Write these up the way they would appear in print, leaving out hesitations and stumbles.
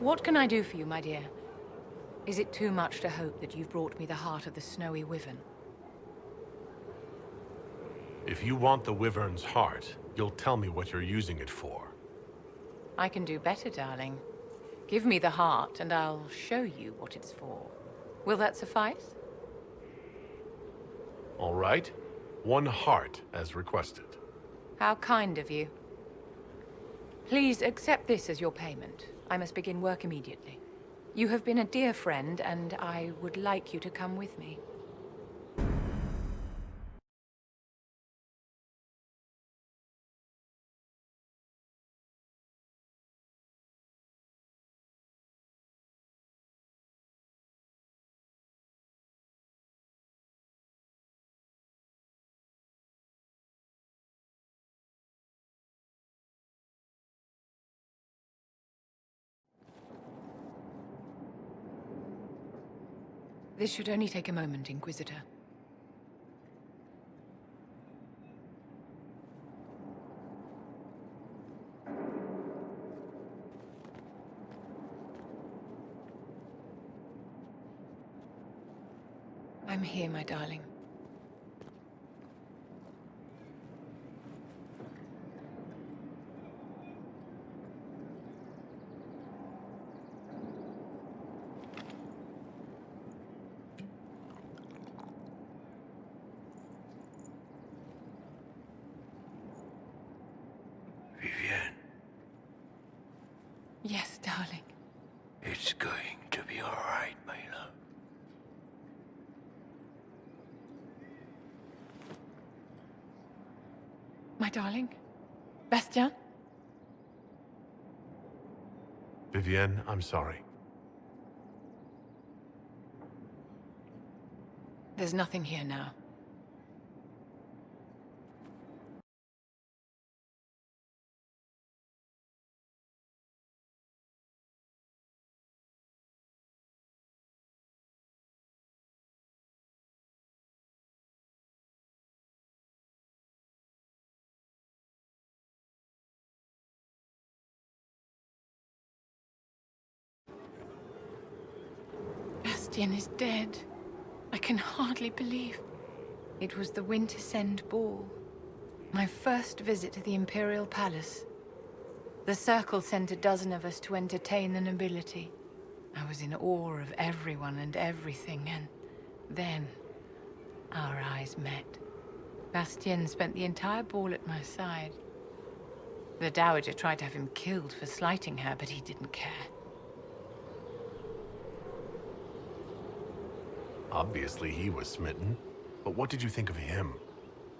What can I do for you, my dear? Is it too much to hope that you've brought me the heart of the snowy wyvern? If you want the wyvern's heart, you'll tell me what you're using it for. I can do better, darling. Give me the heart, and I'll show you what it's for. Will that suffice? All right. 1 heart, as requested. How kind of you. Please accept this as your payment. I must begin work immediately. You have been a dear friend, and I would like you to come with me. This should only take a moment, Inquisitor. I'm here, my darling. Vivienne, Yes, darling. it's going to be all right, my love. My darling? Bastien? Vivienne, I'm sorry. There's nothing here now. Bastien is dead. I can hardly believe. It was the Wintersend Ball. My first visit to the Imperial Palace. The Circle sent a dozen of us to entertain the nobility. I was in awe of everyone and everything, and then our eyes met. Bastien spent the entire ball at my side. The Dowager tried to have him killed for slighting her, but he didn't care. Obviously he was smitten. But what did you think of him?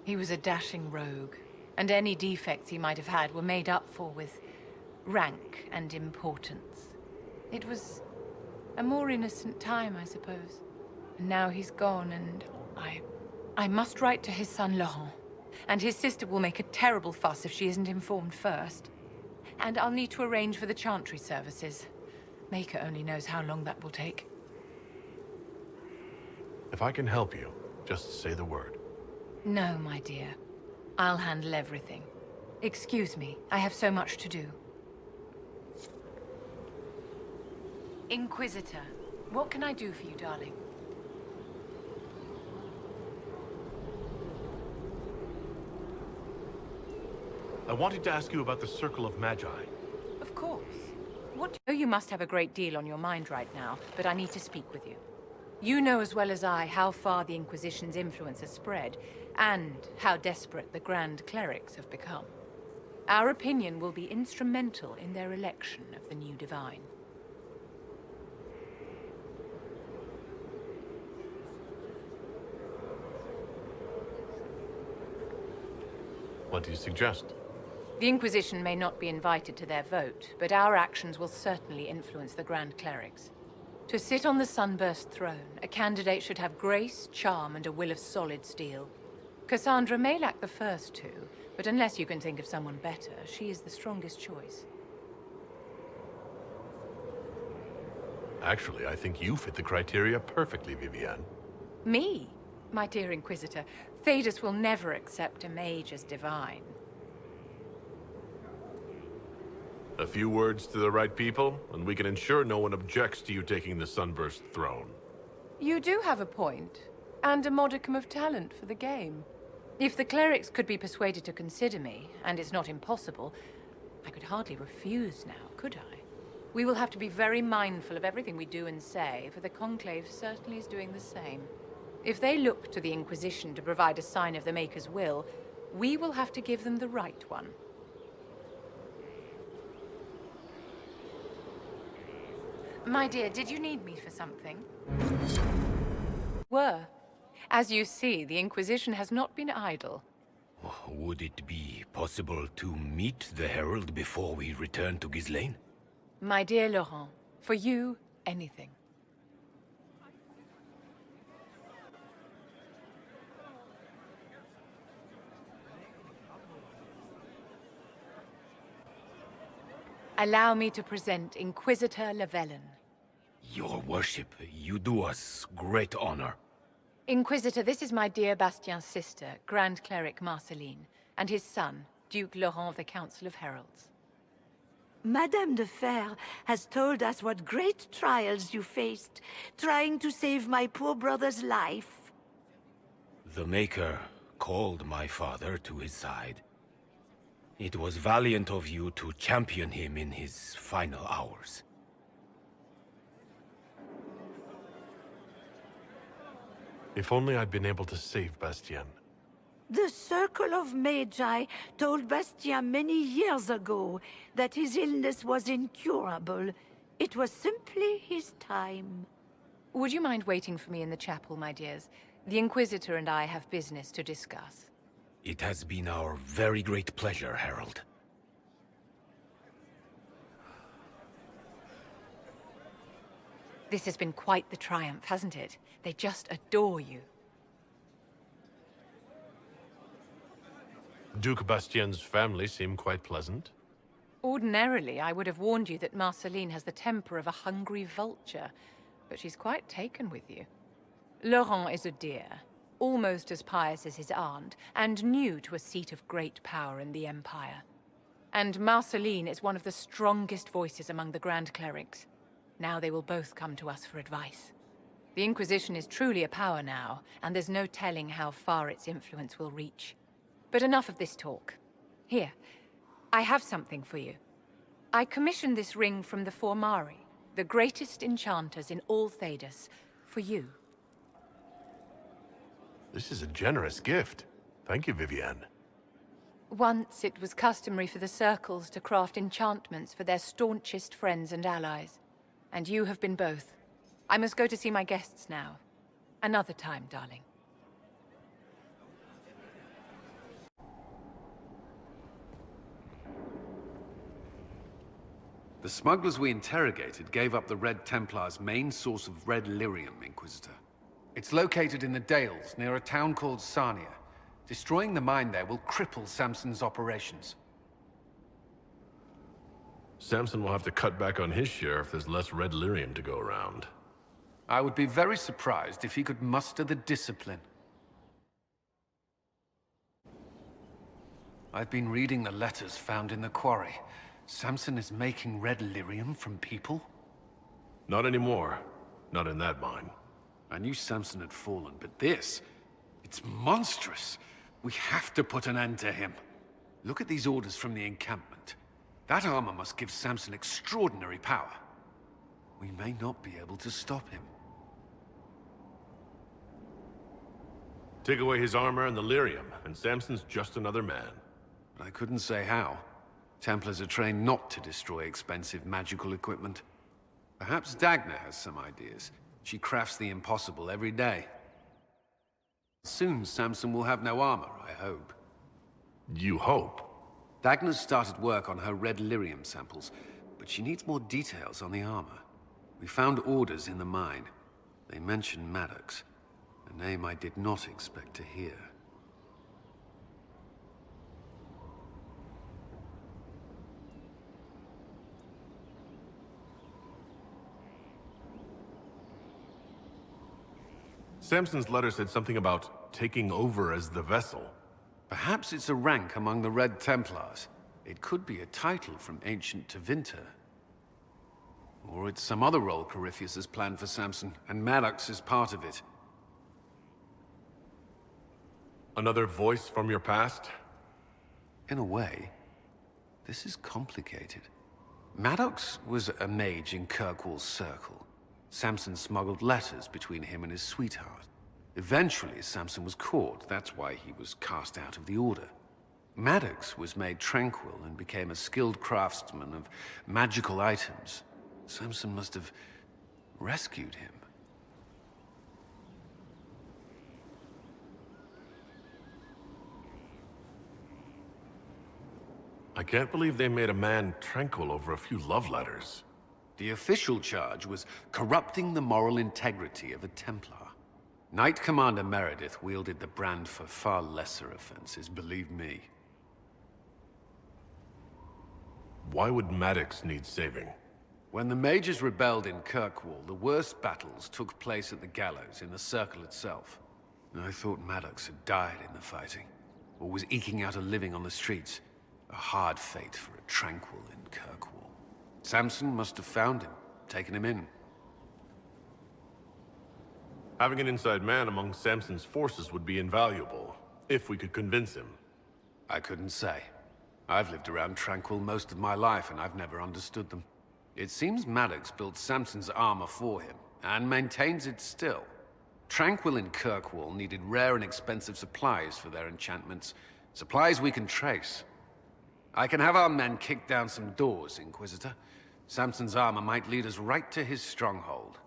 He was a dashing rogue, and any defects he might have had were made up for with rank and importance. It was a more innocent time, I suppose. And now he's gone, and I must write to his son Laurent. And his sister will make a terrible fuss if she isn't informed first. And I'll need to arrange for the Chantry services. Maker only knows how long that will take. If I can help you, just say the word. No, my dear. I'll handle everything. Excuse me, I have so much to do. Inquisitor, what can I do for you, darling? I wanted to ask you about the Circle of Magi. Of course. What? Oh, you must have a great deal on your mind right now, but I need to speak with you. You know as well as I how far the Inquisition's influence has spread, and how desperate the Grand Clerics have become. Our opinion will be instrumental in their election of the new Divine. What do you suggest? The Inquisition may not be invited to their vote, but our actions will certainly influence the Grand Clerics. To sit on the Sunburst throne, a candidate should have grace, charm, and a will of solid steel. Cassandra may lack the first two, but unless you can think of someone better, she is the strongest choice. Actually, I think you fit the criteria perfectly, Vivienne. Me? My dear Inquisitor, Thedas will never accept a mage as divine. A few words to the right people, and we can ensure no one objects to you taking the Sunburst throne. You do have a point, and a modicum of talent for the game. If the clerics could be persuaded to consider me, and it's not impossible, I could hardly refuse now, could I? We will have to be very mindful of everything we do and say, for the Conclave certainly is doing the same. If they look to the Inquisition to provide a sign of the Maker's will, we will have to give them the right one. My dear, did you need me for something? Were. As you see, the Inquisition has not been idle. Would it be possible to meet the Herald before we return to Ghislaine? My dear Laurent, for you, anything. Allow me to present Inquisitor Llewellyn. Your worship, you do us great honor. Inquisitor, this is my dear Bastien's sister, Grand Cleric Marceline, and his son, Duke Laurent of the Council of Heralds. Madame de Fer has told us what great trials you faced, trying to save my poor brother's life. The Maker called my father to his side. It was valiant of you to champion him in his final hours. If only I'd been able to save Bastien. The Circle of Magi told Bastien many years ago that his illness was incurable. It was simply his time. Would you mind waiting for me in the chapel, my dears? The Inquisitor and I have business to discuss. It has been our very great pleasure, Herald. This has been quite the triumph, hasn't it? They just adore you. Duke Bastien's family seem quite pleasant. Ordinarily, I would have warned you that Marceline has the temper of a hungry vulture, but she's quite taken with you. Laurent is a dear, almost as pious as his aunt, and new to a seat of great power in the Empire. And Marceline is one of the strongest voices among the Grand Clerics. Now they will both come to us for advice. The Inquisition is truly a power now, and there's no telling how far its influence will reach. But enough of this talk. Here, I have something for you. I commissioned this ring from the Formari, the greatest enchanters in all Thedas, for you. This is a generous gift. Thank you, Vivienne. Once it was customary for the circles to craft enchantments for their staunchest friends and allies. And you have been both. I must go to see my guests now. Another time, darling. The smugglers we interrogated gave up the Red Templars' main source of red lyrium, Inquisitor. It's located in the Dales, near a town called Sarnia. Destroying the mine there will cripple Samson's operations. Samson will have to cut back on his share if there's less red lyrium to go around. I would be very surprised if he could muster the discipline. I've been reading the letters found in the quarry. Samson is making red lyrium from people? Not anymore. Not in that mine. I knew Samson had fallen, but this... it's monstrous. We have to put an end to him. Look at these orders from the encampment. That armor must give Samson extraordinary power. We may not be able to stop him. Take away his armor and the lyrium, and Samson's just another man. But I couldn't say how. Templars are trained not to destroy expensive magical equipment. Perhaps Dagna has some ideas. She crafts the impossible every day. Soon Samson will have no armor, I hope. You hope? Dagna's started work on her red lyrium samples, but she needs more details on the armor. We found orders in the mine. They mention Maddox, a name I did not expect to hear. Samson's letter said something about taking over as the vessel. Perhaps it's a rank among the Red Templars. It could be a title from ancient Tevinter. Or it's some other role Corypheus has planned for Samson, and Maddox is part of it. Another voice from your past? In a way, this is complicated. Maddox was a mage in Kirkwall's circle. Samson smuggled letters between him and his sweetheart. Eventually, Samson was caught. That's why he was cast out of the Order. Maddox was made tranquil and became a skilled craftsman of magical items. Samson must have rescued him. I can't believe they made a man tranquil over a few love letters. The official charge was corrupting the moral integrity of a Templar. Knight Commander Meredith wielded the brand for far lesser offenses, believe me. Why would Maddox need saving? When the mages rebelled in Kirkwall, the worst battles took place at the gallows in the circle itself. I thought Maddox had died in the fighting, or was eking out a living on the streets. A hard fate for a tranquil in Kirkwall. Samson must have found him, taken him in. Having an inside man among Samson's forces would be invaluable, if we could convince him. I couldn't say. I've lived around Tranquil most of my life, and I've never understood them. It seems Maddox built Samson's armor for him, and maintains it still. Tranquil and Kirkwall needed rare and expensive supplies for their enchantments. Supplies we can trace. I can have our men kick down some doors, Inquisitor. Samson's armor might lead us right to his stronghold.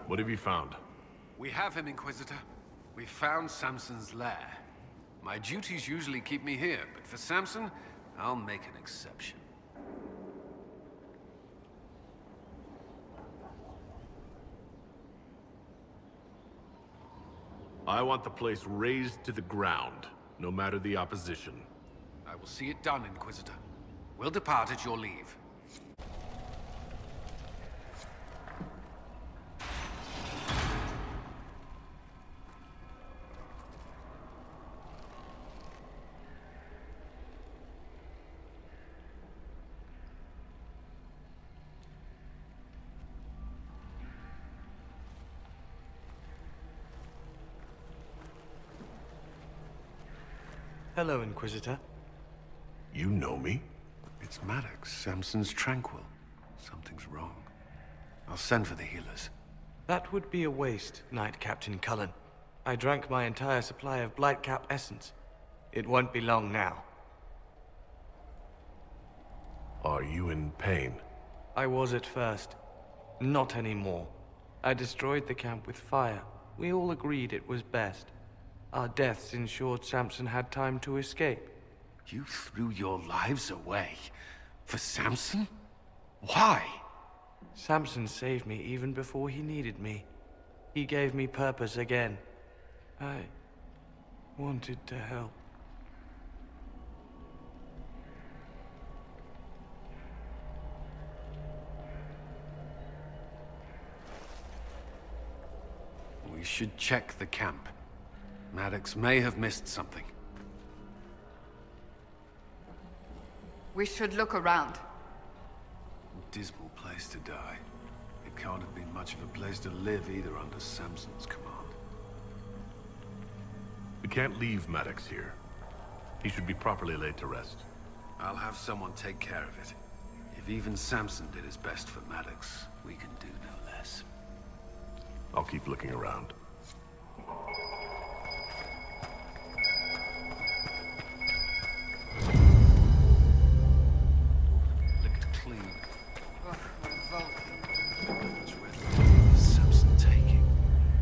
What have you found? We have him, Inquisitor. We found Samson's lair. My duties usually keep me here, but for Samson, I'll make an exception. I want the place razed to the ground, no matter the opposition. I will see it done, Inquisitor. We'll depart at your leave. Hello, Inquisitor. You know me? It's Maddox, Samson's Tranquil. Something's wrong. I'll send for the healers. That would be a waste, Knight Captain Cullen. I drank my entire supply of Blightcap essence. It won't be long now. Are you in pain? I was at first. Not anymore. I destroyed the camp with fire. We all agreed it was best. Our deaths ensured Samson had time to escape. You threw your lives away? For Samson? Why? Samson saved me even before he needed me. He gave me purpose again. I wanted to help. We should check the camp. Maddox may have missed something. We should look around. Dismal place to die. It can't have been much of a place to live either under Samson's command. We can't leave Maddox here. He should be properly laid to rest. I'll have someone take care of it. If even Samson did his best for Maddox, we can do no less. I'll keep looking around. Looked clean. Ugh, revolting. Much red is Samson taking?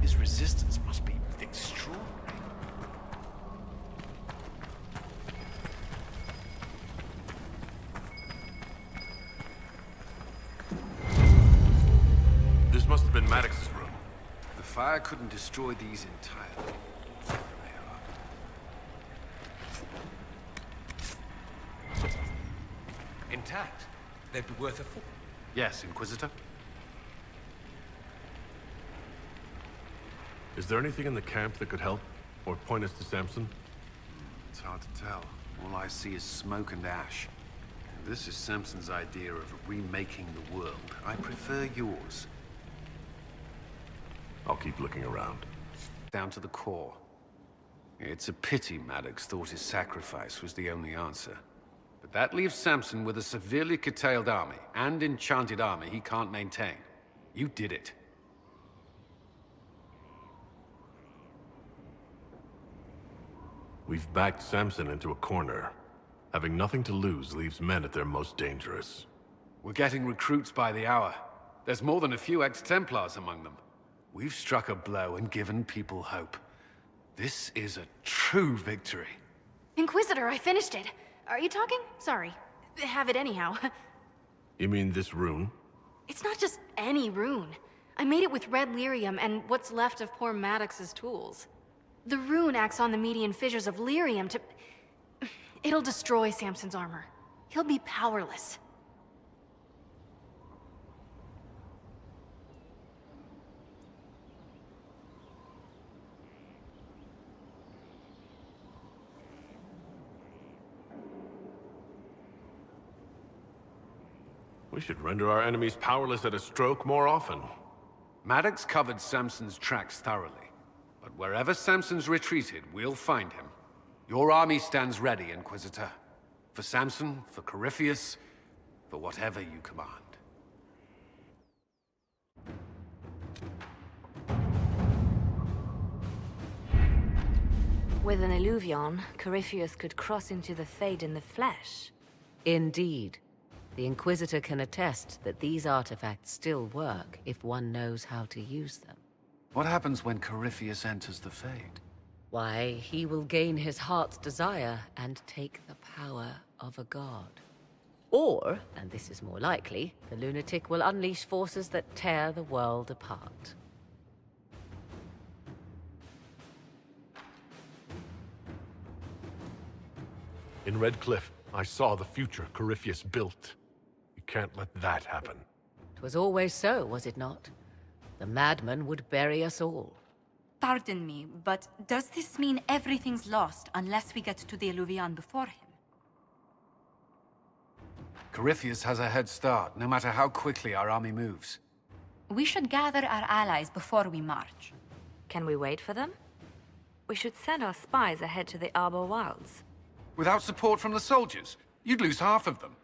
His resistance must be extraordinary. This must have been Maddox's room. The fire couldn't destroy these entirely. There they are. Intact. They'd be worth a fool. Yes, Inquisitor? Is there anything in the camp that could help? Or point us to Samson? It's hard to tell. All I see is smoke and ash. This is Samson's idea of remaking the world. I prefer yours. I'll keep looking around. Down to the core. It's a pity Maddox thought his sacrifice was the only answer. But that leaves Samson with a severely curtailed army, and enchanted armor he can't maintain. You did it. We've backed Samson into a corner. Having nothing to lose leaves men at their most dangerous. We're getting recruits by the hour. There's more than a few ex-Templars among them. We've struck a blow and given people hope. This is a true victory. Inquisitor, I finished it. Are you talking? Sorry. Have it anyhow. You mean this rune? It's not just any rune. I made it with red lyrium and what's left of poor Maddox's tools. The rune acts on the median fissures of lyrium to... It'll destroy Samson's armor. He'll be powerless. We should render our enemies powerless at a stroke more often. Maddox covered Samson's tracks thoroughly. But wherever Samson's retreated, we'll find him. Your army stands ready, Inquisitor. For Samson, for Corypheus, for whatever you command. With an Illuvion, Corypheus could cross into the Fade in the flesh. Indeed. The Inquisitor can attest that these artifacts still work if one knows how to use them. What happens when Corypheus enters the Fade? Why, he will gain his heart's desire and take the power of a god. Or, and this is more likely, the lunatic will unleash forces that tear the world apart. In Red Cliff, I saw the future Corypheus built. You can't let that happen. 'Twas always so, was it not? The madman would bury us all. Pardon me, but does this mean everything's lost unless we get to the Illuvion before him? Corypheus has a head start, no matter how quickly our army moves. We should gather our allies before we march. Can we wait for them? We should send our spies ahead to the Arbor Wilds. Without support from the soldiers, you'd lose half of them.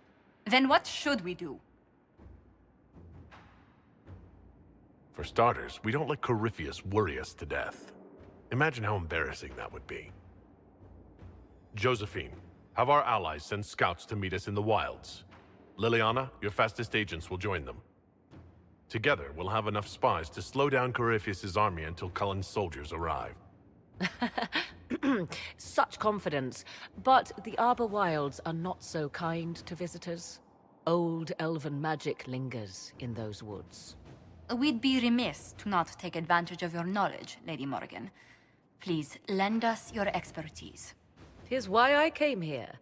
Then what should we do? For starters, we don't let Corypheus worry us to death. Imagine how embarrassing that would be. Josephine, have our allies send scouts to meet us in the wilds. Liliana, your fastest agents will join them. Together, we'll have enough spies to slow down Corypheus's army until Cullen's soldiers arrive. Such confidence. But the Arbor Wilds are not so kind to visitors. Old elven magic lingers in those woods. We'd be remiss to not take advantage of your knowledge, Lady Morgan. Please, lend us your expertise. 'Tis why I came here,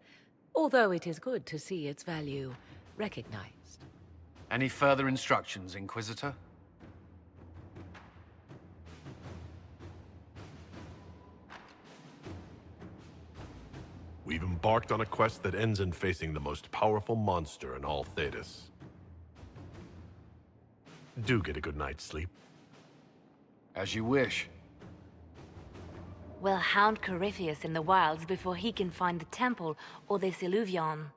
although it is good to see its value recognized. Any further instructions, Inquisitor? We've embarked on a quest that ends in facing the most powerful monster in all Thedas. Do get a good night's sleep. As you wish. We'll hound Corypheus in the wilds before he can find the temple or this Illuvion.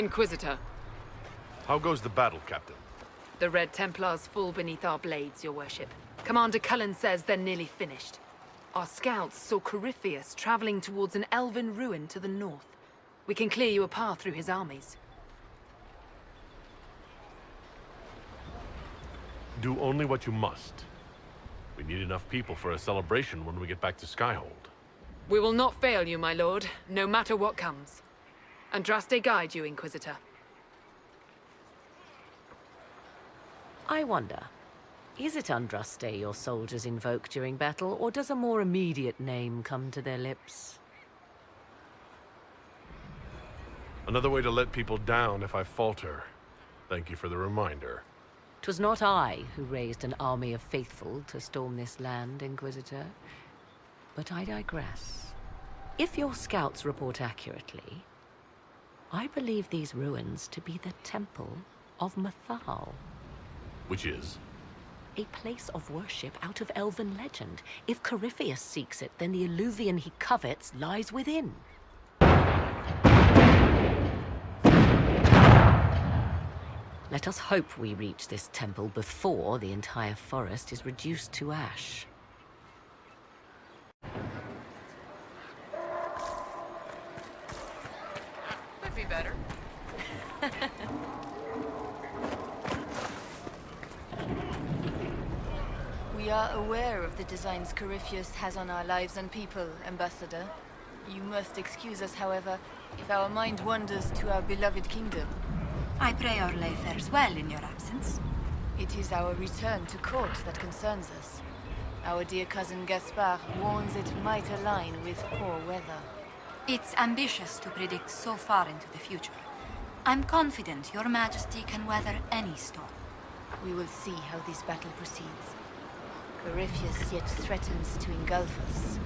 Inquisitor, How goes the battle, Captain? the Red Templars fall beneath our blades, your worship. Commander Cullen says they're nearly finished. Our scouts saw Corypheus traveling towards an elven ruin to the north. We can clear you a path through his armies. Do only what you must. We need enough people for a celebration when we get back to Skyhold. We will not fail you, my lord, no matter what comes. Andraste guide you, Inquisitor. I wonder, is it Andraste your soldiers invoke during battle, or does a more immediate name come to their lips? Another way to let people down if I falter. Thank you for the reminder. 'Twas not I who raised an army of faithful to storm this land, Inquisitor. But I digress. If your scouts report accurately, I believe these ruins to be the Temple of Mathal. Which is? A place of worship out of elven legend. If Corypheus seeks it, then the Illuvian he covets lies within. Let us hope we reach this temple before the entire forest is reduced to ash. Could be better. We are aware of the designs Corypheus has on our lives and people, Ambassador. You must excuse us, however, if our mind wanders to our beloved kingdom. I pray our lay fares well in your absence. It is our return to court that concerns us. Our dear cousin Gaspard warns it might align with poor weather. It's ambitious to predict so far into the future. I'm confident your majesty can weather any storm. We will see how this battle proceeds. Corypheus yet threatens to engulf us.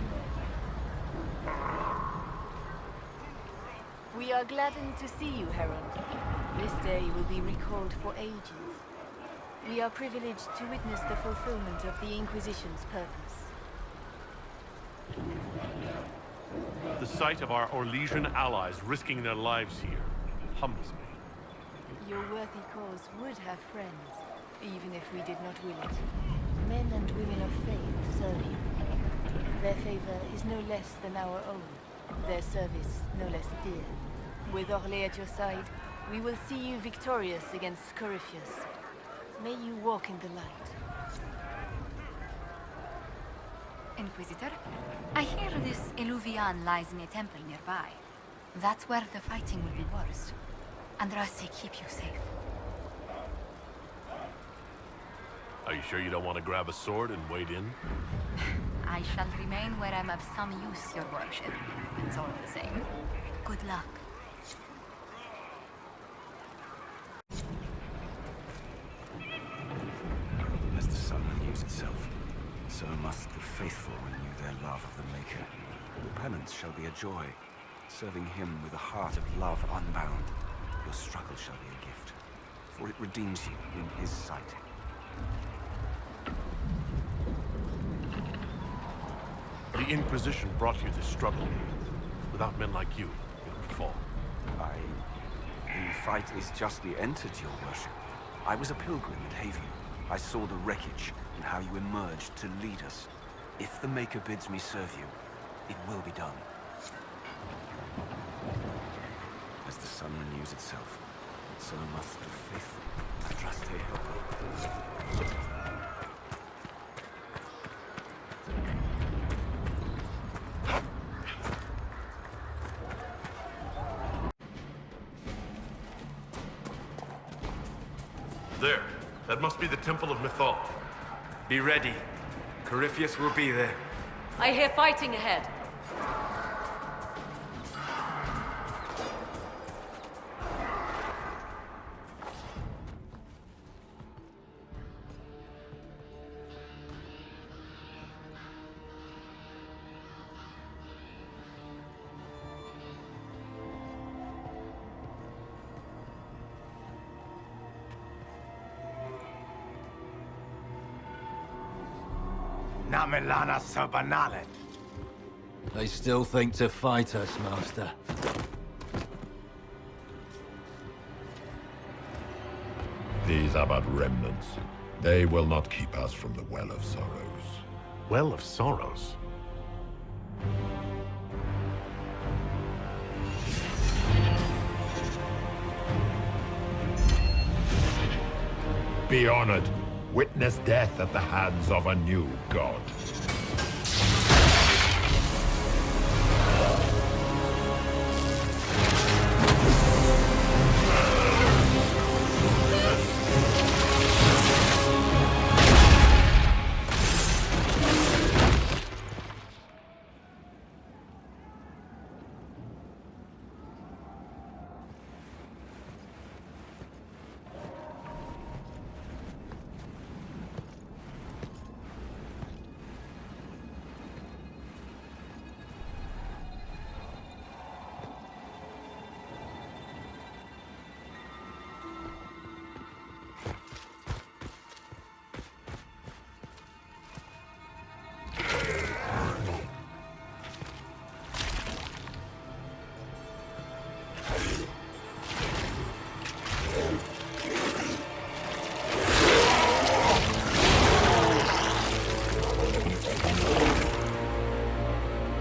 We are gladdened to see you, Herald. This day will be recalled for ages. We are privileged to witness the fulfillment of the Inquisition's purpose. The sight of our Orlesian allies risking their lives here humbles me. Your worthy cause would have friends, even if we did not will it. Men and women of faith serve you. Their favor is no less than our own, their service no less dear. With Orlais at your side, we will see you victorious against Corypheus. May you walk in the light. Inquisitor, I hear this Illuvian lies in a temple nearby. That's where the fighting will be worst. Andraste keep you safe. Are you sure you don't want to grab a sword and wade in? I shall remain where I'm of some use, your worship. It's all the same. Good luck. As the sun renews itself, so must the faithful renew their love of the Maker. Your penance shall be a joy, serving him with a heart of love unbound. Your struggle shall be a gift, for it redeems you in his sight. The Inquisition brought you this struggle. Without men like you, it would fall. The fight is justly entered, your worship. I was a pilgrim at Haven. I saw the wreckage and how you emerged to lead us. If the Maker bids me serve you, it will be done. As the sun renews itself, so must the faithful Andraste help me. There. That must be the Temple of Mythal. Be ready. Corypheus will be there. I hear fighting ahead. Namelana Sabanalet. They still think to fight us, Master. lies are but remnants. They will not keep us from the Well of Sorrows. Well of Sorrows? Be honored. Witness death at the hands of a new god.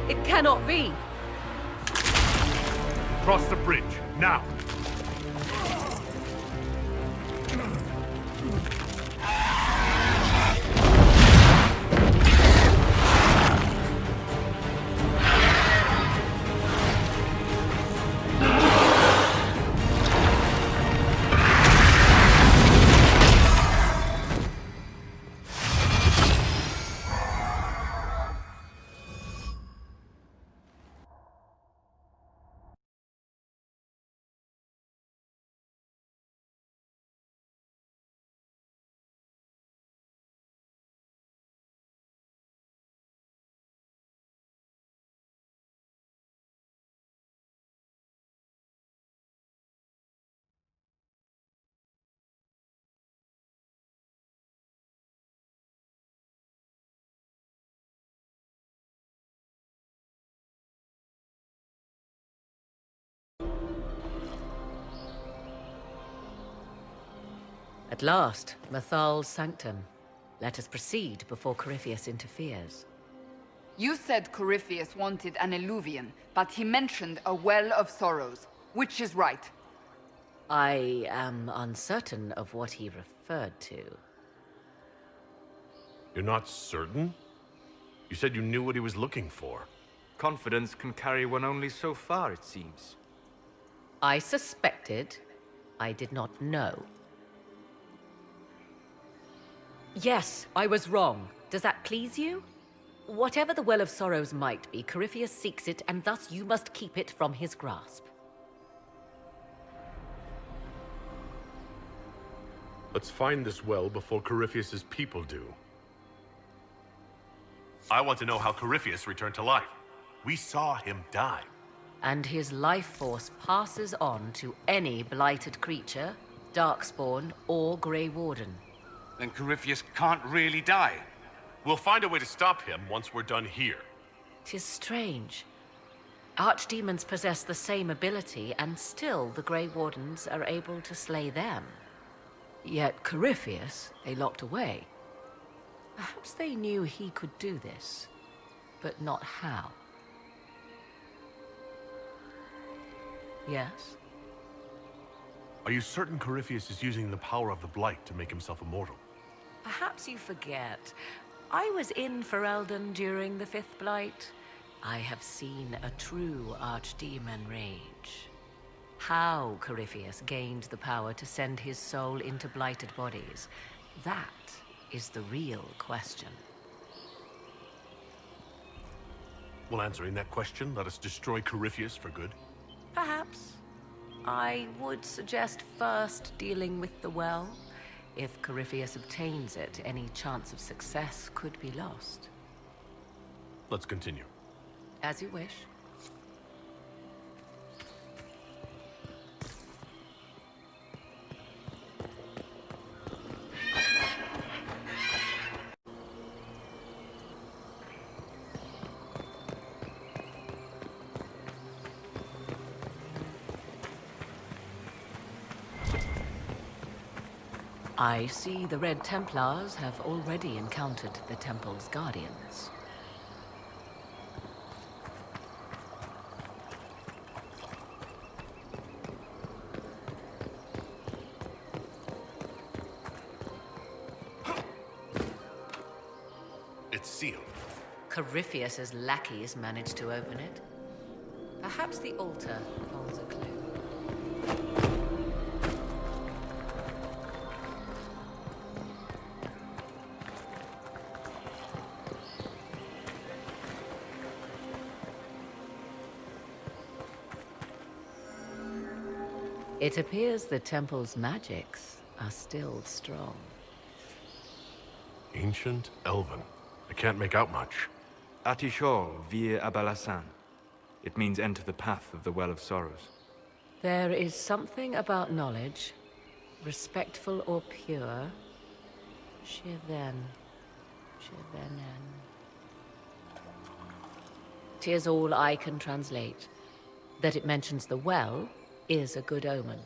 It cannot be! Cross the bridge, now! At last, Mathal's sanctum. Let us proceed before Corypheus interferes. You said Corypheus wanted an Eluvian, but he mentioned a Well of Sorrows. Which is right? I am uncertain of what he referred to. You're not certain? You said you knew what he was looking for. Confidence can carry one only so far, it seems. I suspected. I did not know. Yes, I was wrong. Does that please you? Whatever the Well of Sorrows might be, Corypheus seeks it, and thus you must keep it from his grasp. Let's find this well before Corypheus's people do. I want to know how Corypheus returned to life. We saw him die. And his life force passes on to any blighted creature, Darkspawn, or Grey Warden. Then Corypheus can't really die. We'll find a way to stop him once we're done here. 'Tis strange. Archdemons possess the same ability, and still the Grey Wardens are able to slay them. Yet Corypheus, they locked away. Perhaps they knew he could do this, but not how. Yes? Are you certain Corypheus is using the power of the Blight to make himself immortal? Perhaps you forget. I was in Ferelden during the Fifth Blight. I have seen a true Archdemon rage. How Corypheus gained the power to send his soul into blighted bodies, that is the real question. Well, answering that question, let us destroy Corypheus for good. Perhaps. I would suggest first dealing with the well. If Corypheus obtains it, any chance of success could be lost. Let's continue. As you wish. I see the Red Templars have already encountered the temple's guardians. It's sealed. Corypheus's lackeys managed to open it. Perhaps the altar holds a clue. It appears the temple's magics are still strong. Ancient Elven. I can't make out much. Atishol vir Abalasan. It means enter the path of the Well of Sorrows. There is something about knowledge, respectful or pure. Shiven. Shivenen. 'Tis all I can translate. That it mentions the well is a good omen.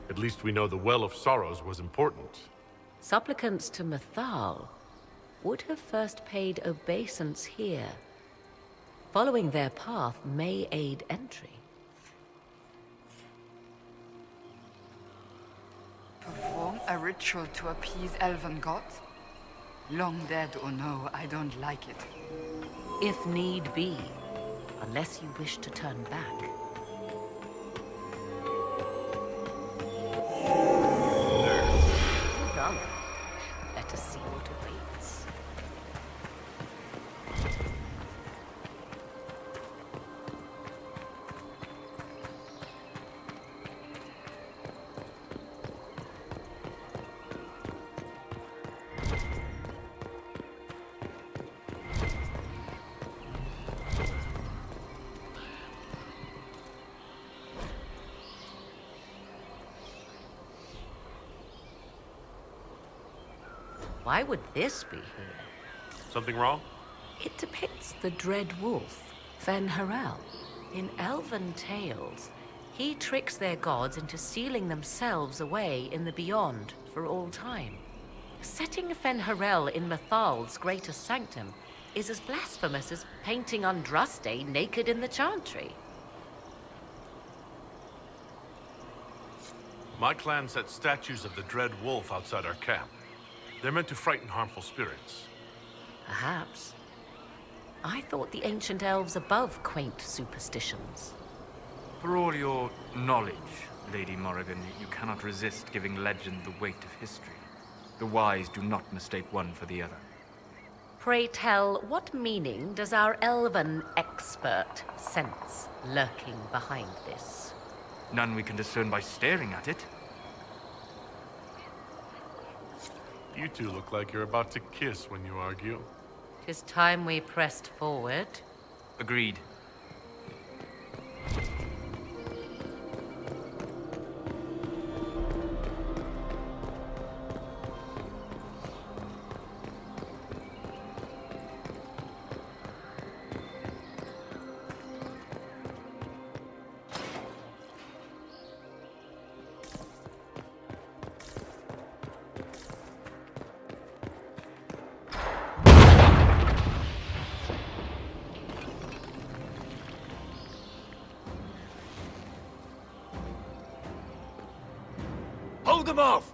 At least we know the Well of Sorrows was important. Supplicants to Mythal would have first paid obeisance here. Following their path may aid entry. Perform a ritual to appease elven gods? Long dead or no, I don't like it. If need be, unless you wish to turn back. Well done. Let us see what awaits. Why would this be here? Something wrong? It depicts the dread wolf, Fen-Harel. In elven tales, he tricks their gods into sealing themselves away in the beyond for all time. Setting Fen-Harel in Mythal's greatest sanctum is as blasphemous as painting Andraste naked in the chantry. My clan set statues of the dread wolf outside our camp. They're meant to frighten harmful spirits. Perhaps. I thought the ancient elves above quaint superstitions. For all your knowledge, Lady Morrigan, you cannot resist giving legend the weight of history. The wise do not mistake one for the other. Pray tell, what meaning does our elven expert sense lurking behind this? None we can discern by staring at it. You two look like you're about to kiss when you argue. 'Tis time we pressed forward. Agreed. Hold them off!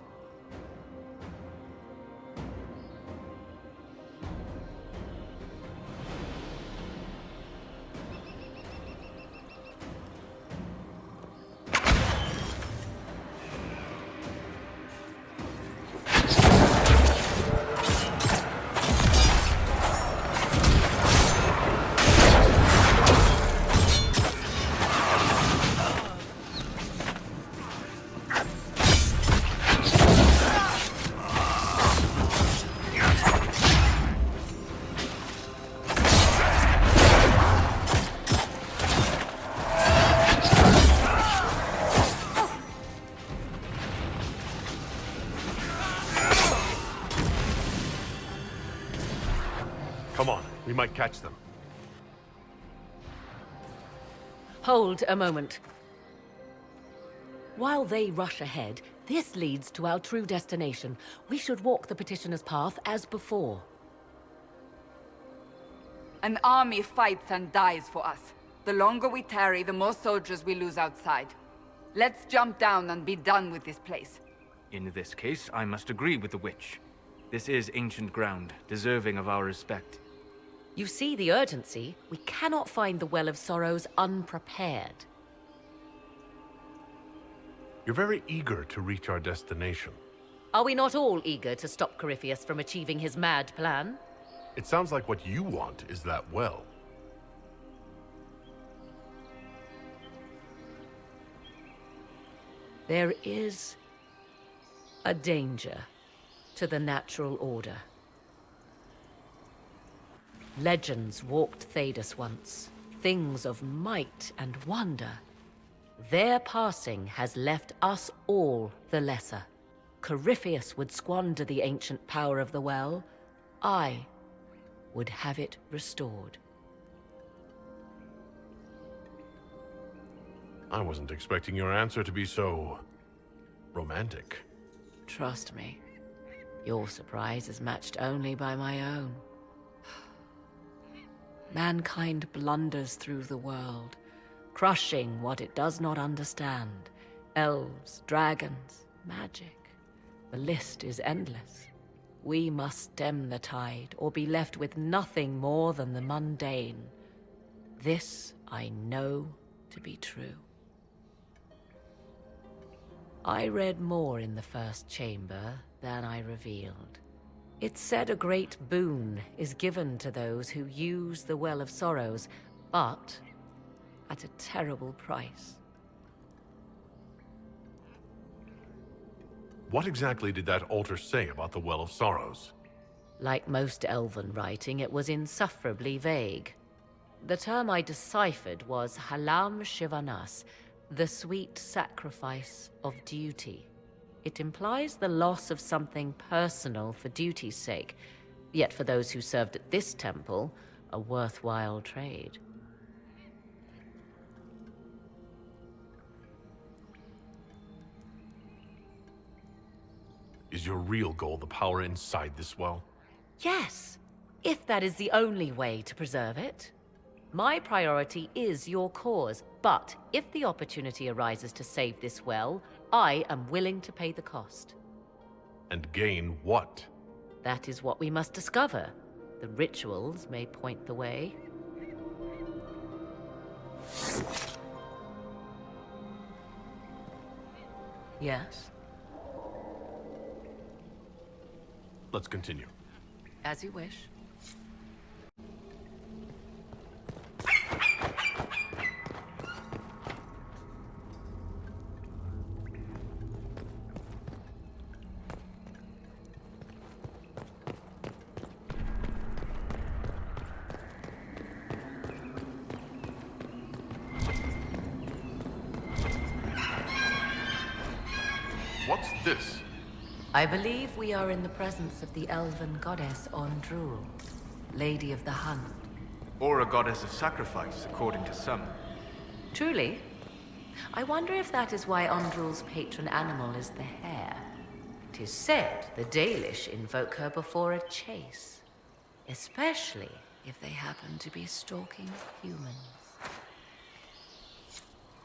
Come on, we might catch them. Hold a moment. While they rush ahead, this leads to our true destination. We should walk the petitioner's path as before. An army fights and dies for us. The longer we tarry, the more soldiers we lose outside. Let's jump down and be done with this place. In this case, I must agree with the witch. This is ancient ground, deserving of our respect. You see the urgency? We cannot find the Well of Sorrows unprepared. You're very eager to reach our destination. Are we not all eager to stop Corypheus from achieving his mad plan? It sounds like what you want is that well. There is a danger to the natural order. Legends walked Thedas once, things of might and wonder. Their passing has left us all the lesser. Corypheus would squander the ancient power of the well. I would have it restored. I wasn't expecting your answer to be so romantic. Trust me, your surprise is matched only by my own. Mankind blunders through the world, crushing what it does not understand. Elves, dragons, magic. The list is endless. We must stem the tide, or be left with nothing more than the mundane. This I know to be true. I read more in the first chamber than I revealed. It said a great boon is given to those who use the Well of Sorrows, but at a terrible price. What exactly did that altar say about the Well of Sorrows? Like most elven writing, it was insufferably vague. The term I deciphered was Halam Shivanas, the sweet sacrifice of duty. It implies the loss of something personal for duty's sake, yet for those who served at this temple, a worthwhile trade. Is your real goal the power inside this well? Yes, if that is the only way to preserve it. My priority is your cause, but if the opportunity arises to save this well, I am willing to pay the cost. And gain what? That is what we must discover. The rituals may point the way. Yes? Let's continue. As you wish. What's this? I believe we are in the presence of the elven goddess Ondrul, Lady of the Hunt. Or a goddess of sacrifice, according to some. Truly? I wonder if that is why Ondrul's patron animal is the hare. It is said the Dalish invoke her before a chase, especially if they happen to be stalking humans.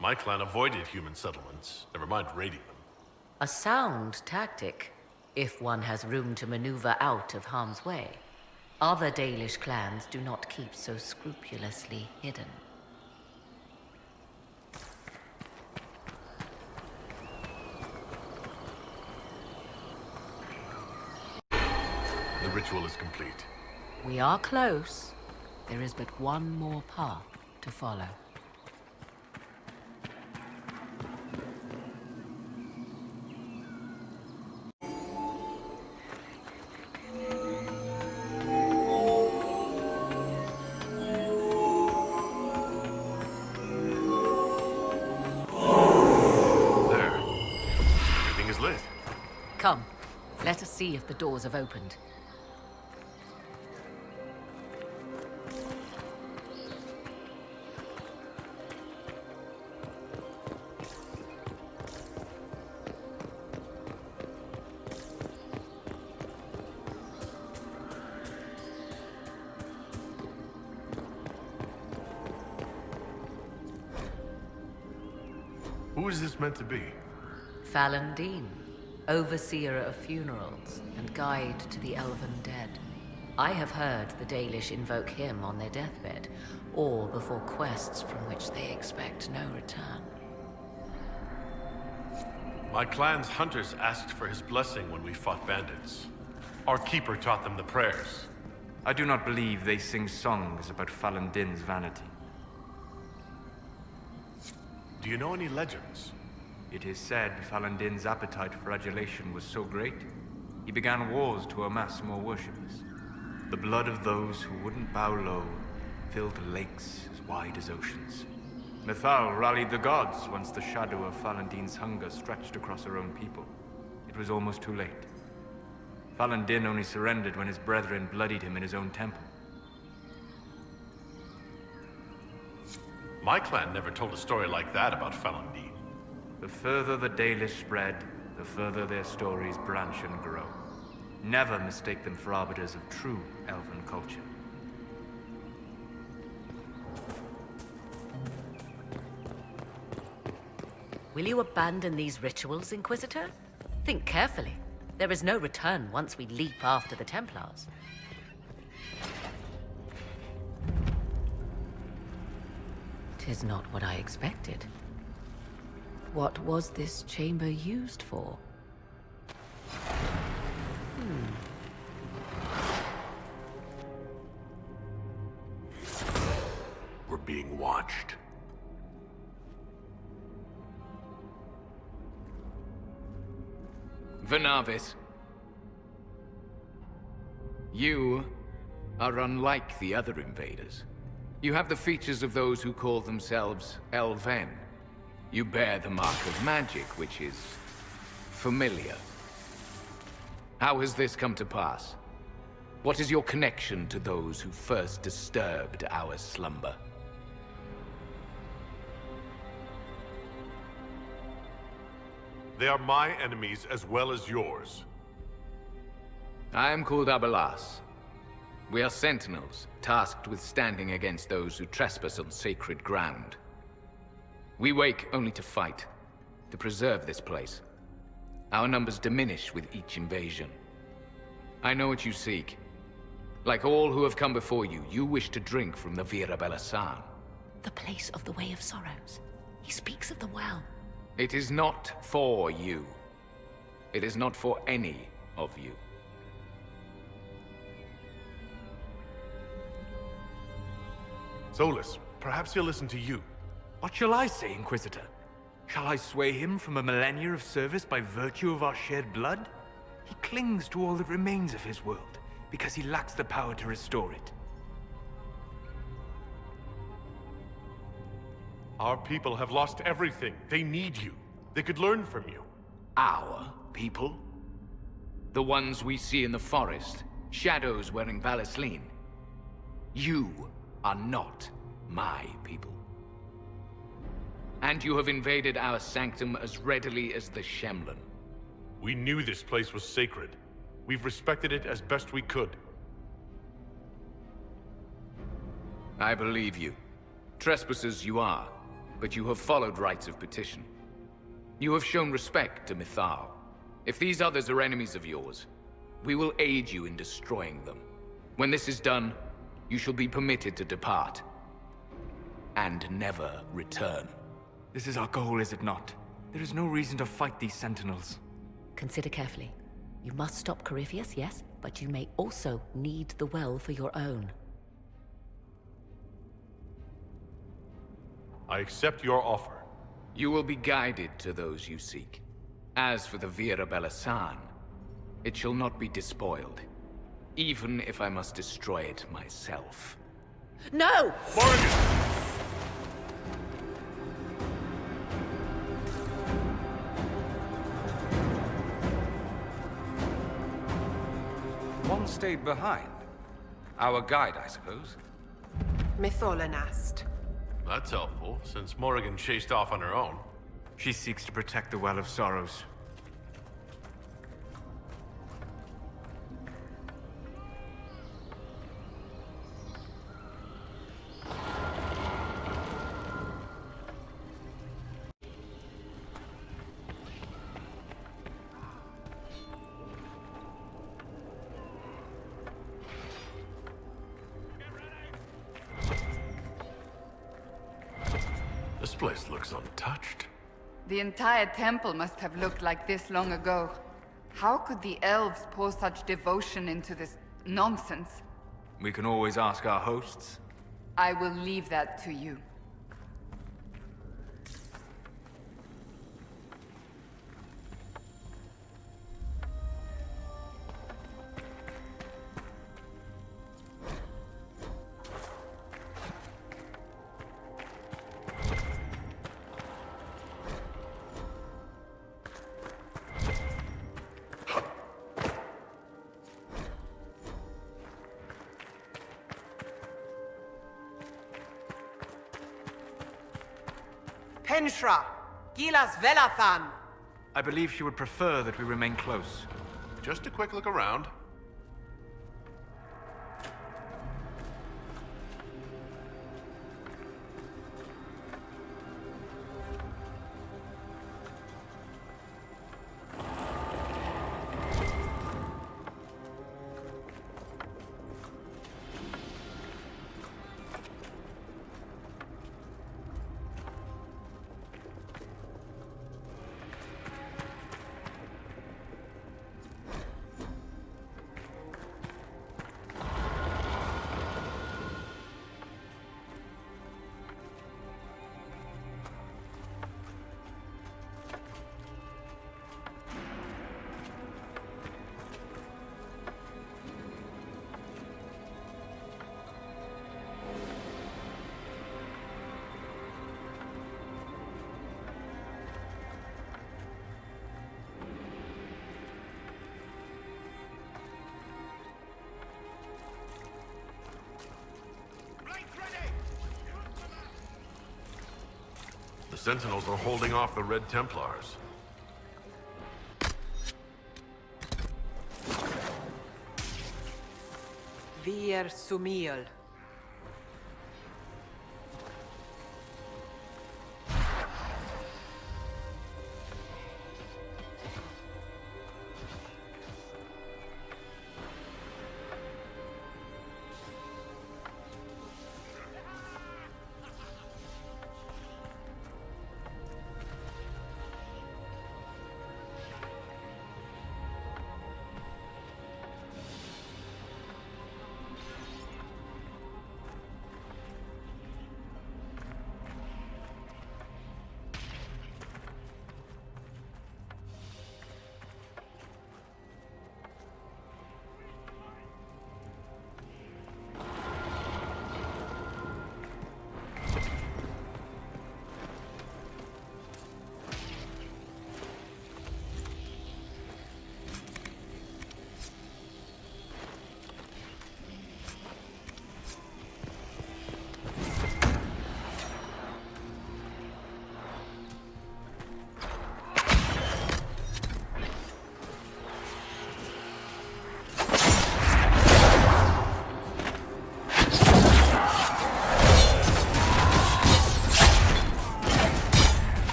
My clan avoided human settlements, never mind raiding them. A sound tactic, if one has room to maneuver out of harm's way. Other Dalish clans do not keep so scrupulously hidden. The ritual is complete. We are close. There is but one more path to follow. Come, let us see if the doors have opened. Who is this meant to be? Fallon Dean, overseer of funerals and guide to the elven dead. I have heard the Dalish invoke him on their deathbed, or before quests from which they expect no return. My clan's hunters asked for his blessing when we fought bandits. Our keeper taught them the prayers. I do not believe they sing songs about Fallon Din's vanity. Do you know any legends? It is said Fallon Din's appetite for adulation was so great, he began wars to amass more worshippers. The blood of those who wouldn't bow low filled lakes as wide as oceans. Mithal rallied the gods once the shadow of Fallon Din's hunger stretched across her own people. It was almost too late. Fallon Din only surrendered when his brethren bloodied him in his own temple. My clan never told a story like that about Fallon Din. The further the Dalish spread, the further their stories branch and grow. Never mistake them for arbiters of true elven culture. Will you abandon these rituals, Inquisitor? Think carefully. There is no return once we leap after the Templars. 'Tis not what I expected. What was this chamber used for? We're being watched. Vernavis, you are unlike the other invaders. You have the features of those who call themselves Elven. You bear the mark of magic, which is familiar. How has this come to pass? What is your connection to those who first disturbed our slumber? They are my enemies as well as yours. I am called Abelas. We are sentinels, tasked with standing against those who trespass on sacred ground. We wake only to fight, to preserve this place. Our numbers diminish with each invasion. I know what you seek. Like all who have come before you, you wish to drink from the Vira Belasan. The place of the Way of Sorrows. He speaks of the well. It is not for you. It is not for any of you. Solus, perhaps he'll listen to you. What shall I say, Inquisitor? Shall I sway him from a millennia of service by virtue of our shared blood? He clings to all that remains of his world, because he lacks the power to restore it. Our people have lost everything. They need you. They could learn from you. Our people? The ones we see in the forest, shadows wearing Valisleen. You are not my people. And you have invaded our sanctum as readily as the Shemlin. We knew this place was sacred. We've respected it as best we could. I believe you. Trespassers you are, but you have followed rites of petition. You have shown respect to Mithal. If these others are enemies of yours, we will aid you in destroying them. When this is done, you shall be permitted to depart. And never return. This is our goal, is it not? There is no reason to fight these sentinels. Consider carefully. You must stop Corypheus, yes, but you may also need the well for your own. I accept your offer. You will be guided to those you seek. As for the Vira Belasan, it shall not be despoiled. Even if I must destroy it myself. No! Morgan! One stayed behind. Our guide, I suppose. Mytholanast. That's helpful, since Morrigan chased off on her own. She seeks to protect the Well of Sorrows. place looks untouched. The entire temple must have looked like this long ago. How could the elves pour such devotion into this nonsense? We can always ask our hosts. I will leave that to you. Penshra, Gilas Velathan. I believe she would prefer that we remain close. Just a quick look around. The Sentinels are holding off the Red Templars. Vir Sumiel.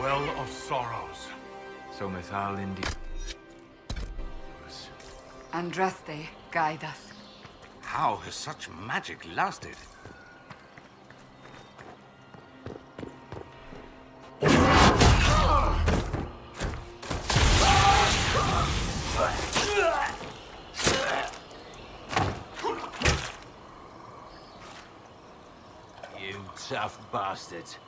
Well of Sorrows. So Mithal indeed. Andraste, guide us. How has such magic lasted? You tough bastards.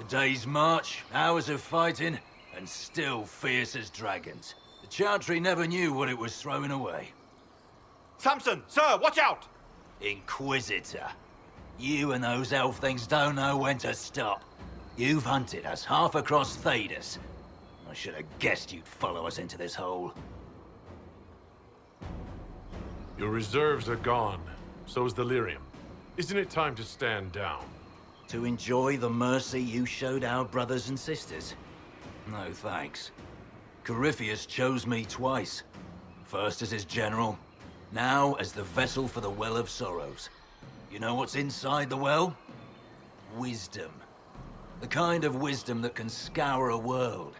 A day's march, hours of fighting, and still fierce as dragons. The Chantry never knew what it was throwing away. Samson, sir, watch out! Inquisitor. You and those elf things don't know when to stop. You've hunted us half across Thedas. I should have guessed you'd follow us into this hole. Your reserves are gone. So is the lyrium. Isn't it time to stand down? To enjoy the mercy you showed our brothers and sisters? No thanks. Corypheus chose me twice. First as his general, now as the vessel for the Well of Sorrows. You know what's inside the well? Wisdom. The kind of wisdom that can scour a world.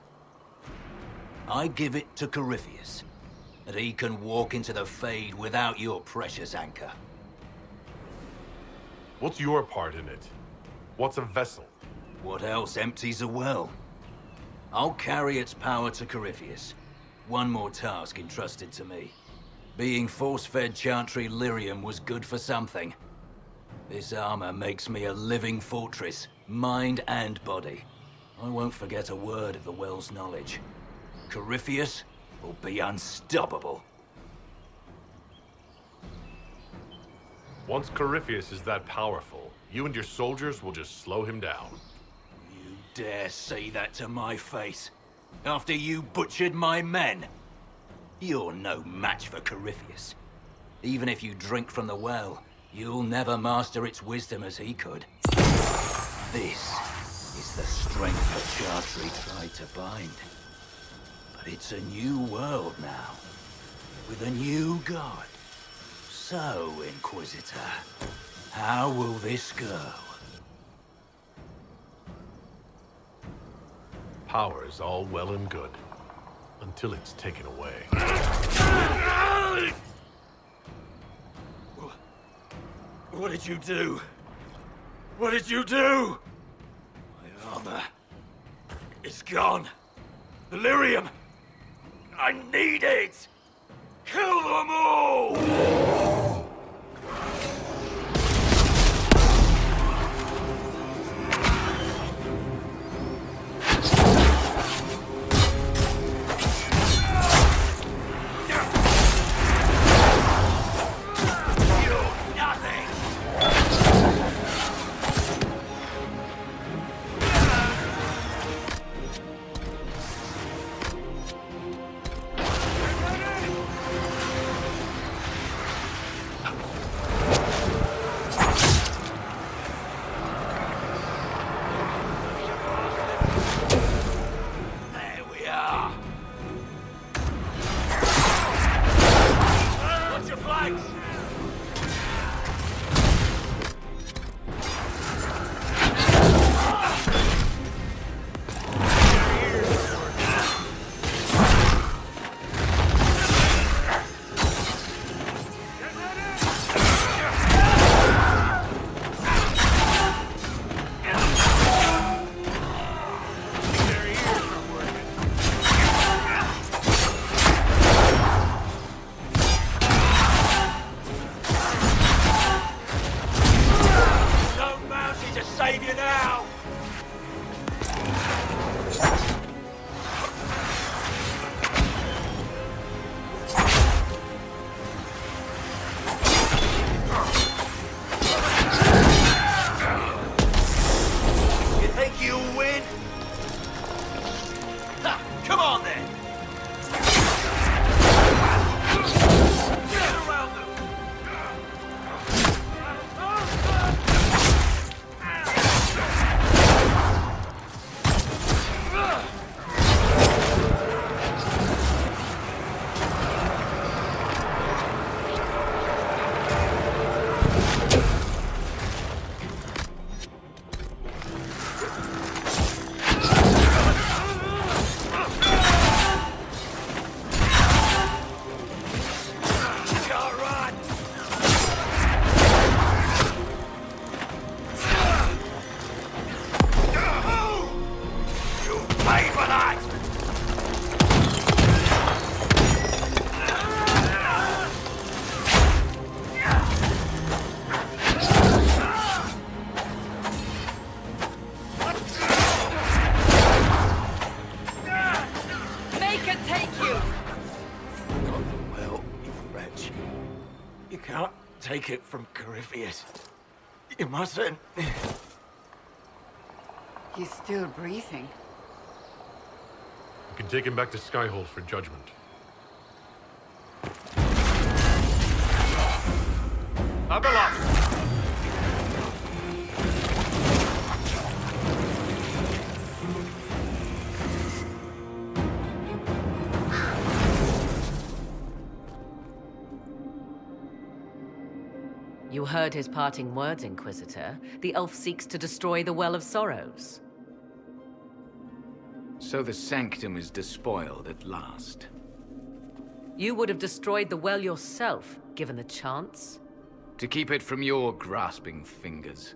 I give it to Corypheus, that he can walk into the Fade without your precious anchor. What's your part in it? What's a vessel? What else empties a well? I'll carry its power to Corypheus. One more task entrusted to me. Being force-fed Chantry lyrium was good for something. This armor makes me a living fortress, mind and body. I won't forget a word of the well's knowledge. Corypheus will be unstoppable. Once Corypheus is that powerful, you and your soldiers will just slow him down. You dare say that to my face? After you butchered my men? You're no match for Corypheus. Even if you drink from the well, you'll never master its wisdom as he could. This is the strength that Chantry tried to bind. But it's a new world now, with a new god. So, Inquisitor, how will this go? Power is all well and good, until it's taken away. What did you do? What did you do? My armor is gone. The lyrium! I need it! Kill them all! Take it from Corypheus. You mustn't. He's still breathing. You can take him back to Skyhold for judgment. Abelas! You heard his parting words, Inquisitor. The elf seeks to destroy the Well of Sorrows. So the Sanctum is despoiled at last. You would have destroyed the well yourself, given the chance. To keep it from your grasping fingers.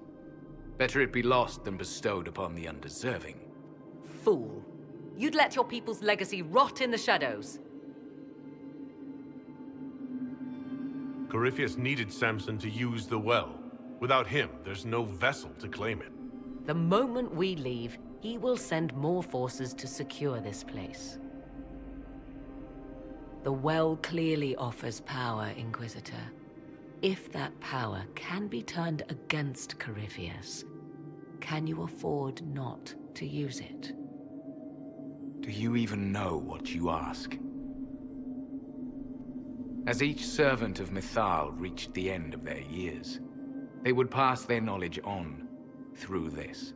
Better it be lost than bestowed upon the undeserving. Fool. You'd let your people's legacy rot in the shadows. Corypheus needed Samson to use the well. Without him, there's no vessel to claim it. The moment we leave, he will send more forces to secure this place. The well clearly offers power, Inquisitor. If that power can be turned against Corypheus, can you afford not to use it? Do you even know what you ask? As each servant of Mythal reached the end of their years, they would pass their knowledge on through this.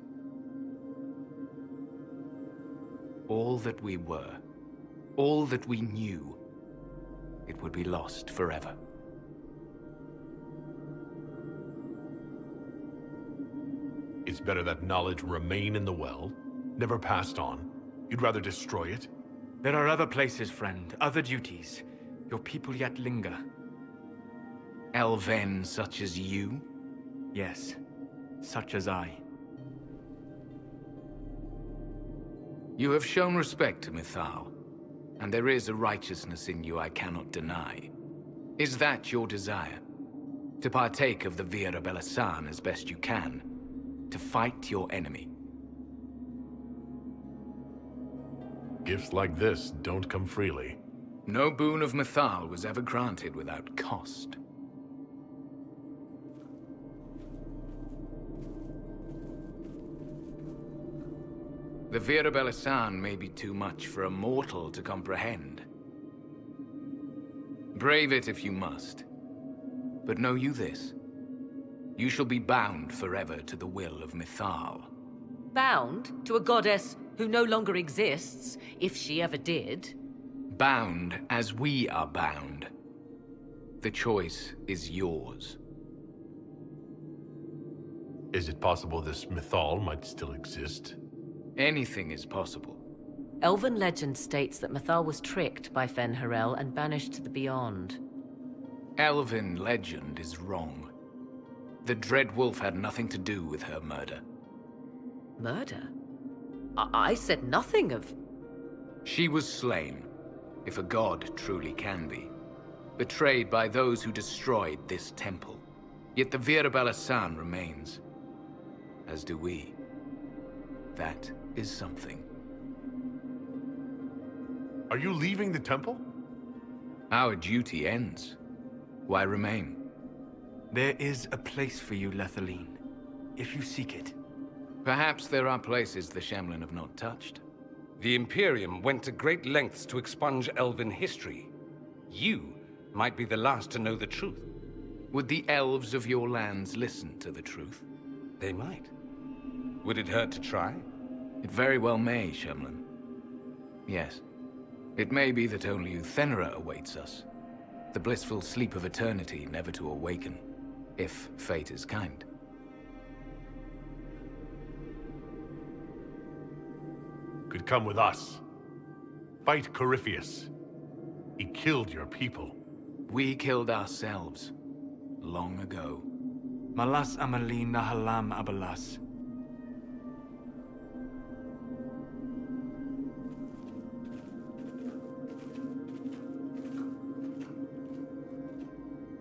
All that we were, all that we knew, it would be lost forever. It's better that knowledge remain in the well, never passed on. You'd rather destroy it? There are other places, friend, other duties. Your people yet linger. Elven such as you? Yes, such as I. You have shown respect to Mythal, and there is a righteousness in you I cannot deny. Is that your desire? To partake of the Vira Belasan as best you can? To fight your enemy? Gifts like this don't come freely. No boon of Mythal was ever granted without cost. The Vira Belasan may be too much for a mortal to comprehend. Brave it if you must. But know you this. You shall be bound forever to the will of Mythal. Bound to a goddess who no longer exists, if she ever did. Bound as we are bound. The choice is yours. Is it possible this Mythal might still exist? Anything is possible. Elven legend states that Mythal was tricked by Fen-Harel and banished to the Beyond. Elven legend is wrong. The Dread Wolf had nothing to do with her murder. Murder? I said nothing of... She was slain, if a god truly can be. Betrayed by those who destroyed this temple. Yet the Vira Belasan remains. As do we. That is something. Are you leaving the temple? Our duty ends. Why remain? There is a place for you, Lethaline, if you seek it. Perhaps there are places the Shemlin have not touched. The Imperium went to great lengths to expunge Elven history. You might be the last to know the truth. Would the elves of your lands listen to the truth? They might. Would it hurt to try? It very well may, Shemlin. Yes. It may be that only Uthenera awaits us. The blissful sleep of eternity never to awaken, if fate is kind. Could come with us. Fight Corypheus. He killed your people. We killed ourselves. Long ago. Malas Amalin Nahalam Abalas.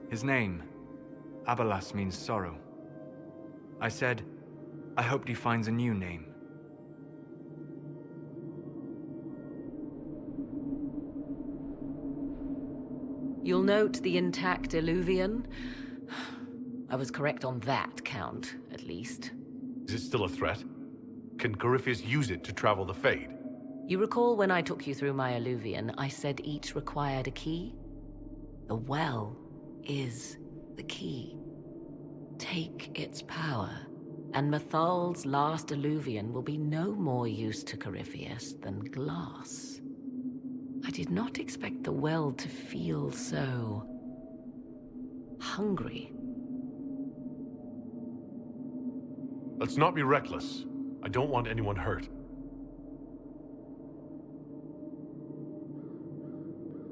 His name, Abalas, means sorrow. I said, I hoped he finds a new name. You'll note the intact Illuvian. I was correct on that count, at least. Is it still a threat? Can Corypheus use it to travel the Fade? You recall when I took you through my Illuvian, I said each required a key? The well is the key. Take its power, and Mythal's last Illuvian will be no more use to Corypheus than glass. I did not expect the well to feel so hungry. Let's not be reckless. I don't want anyone hurt.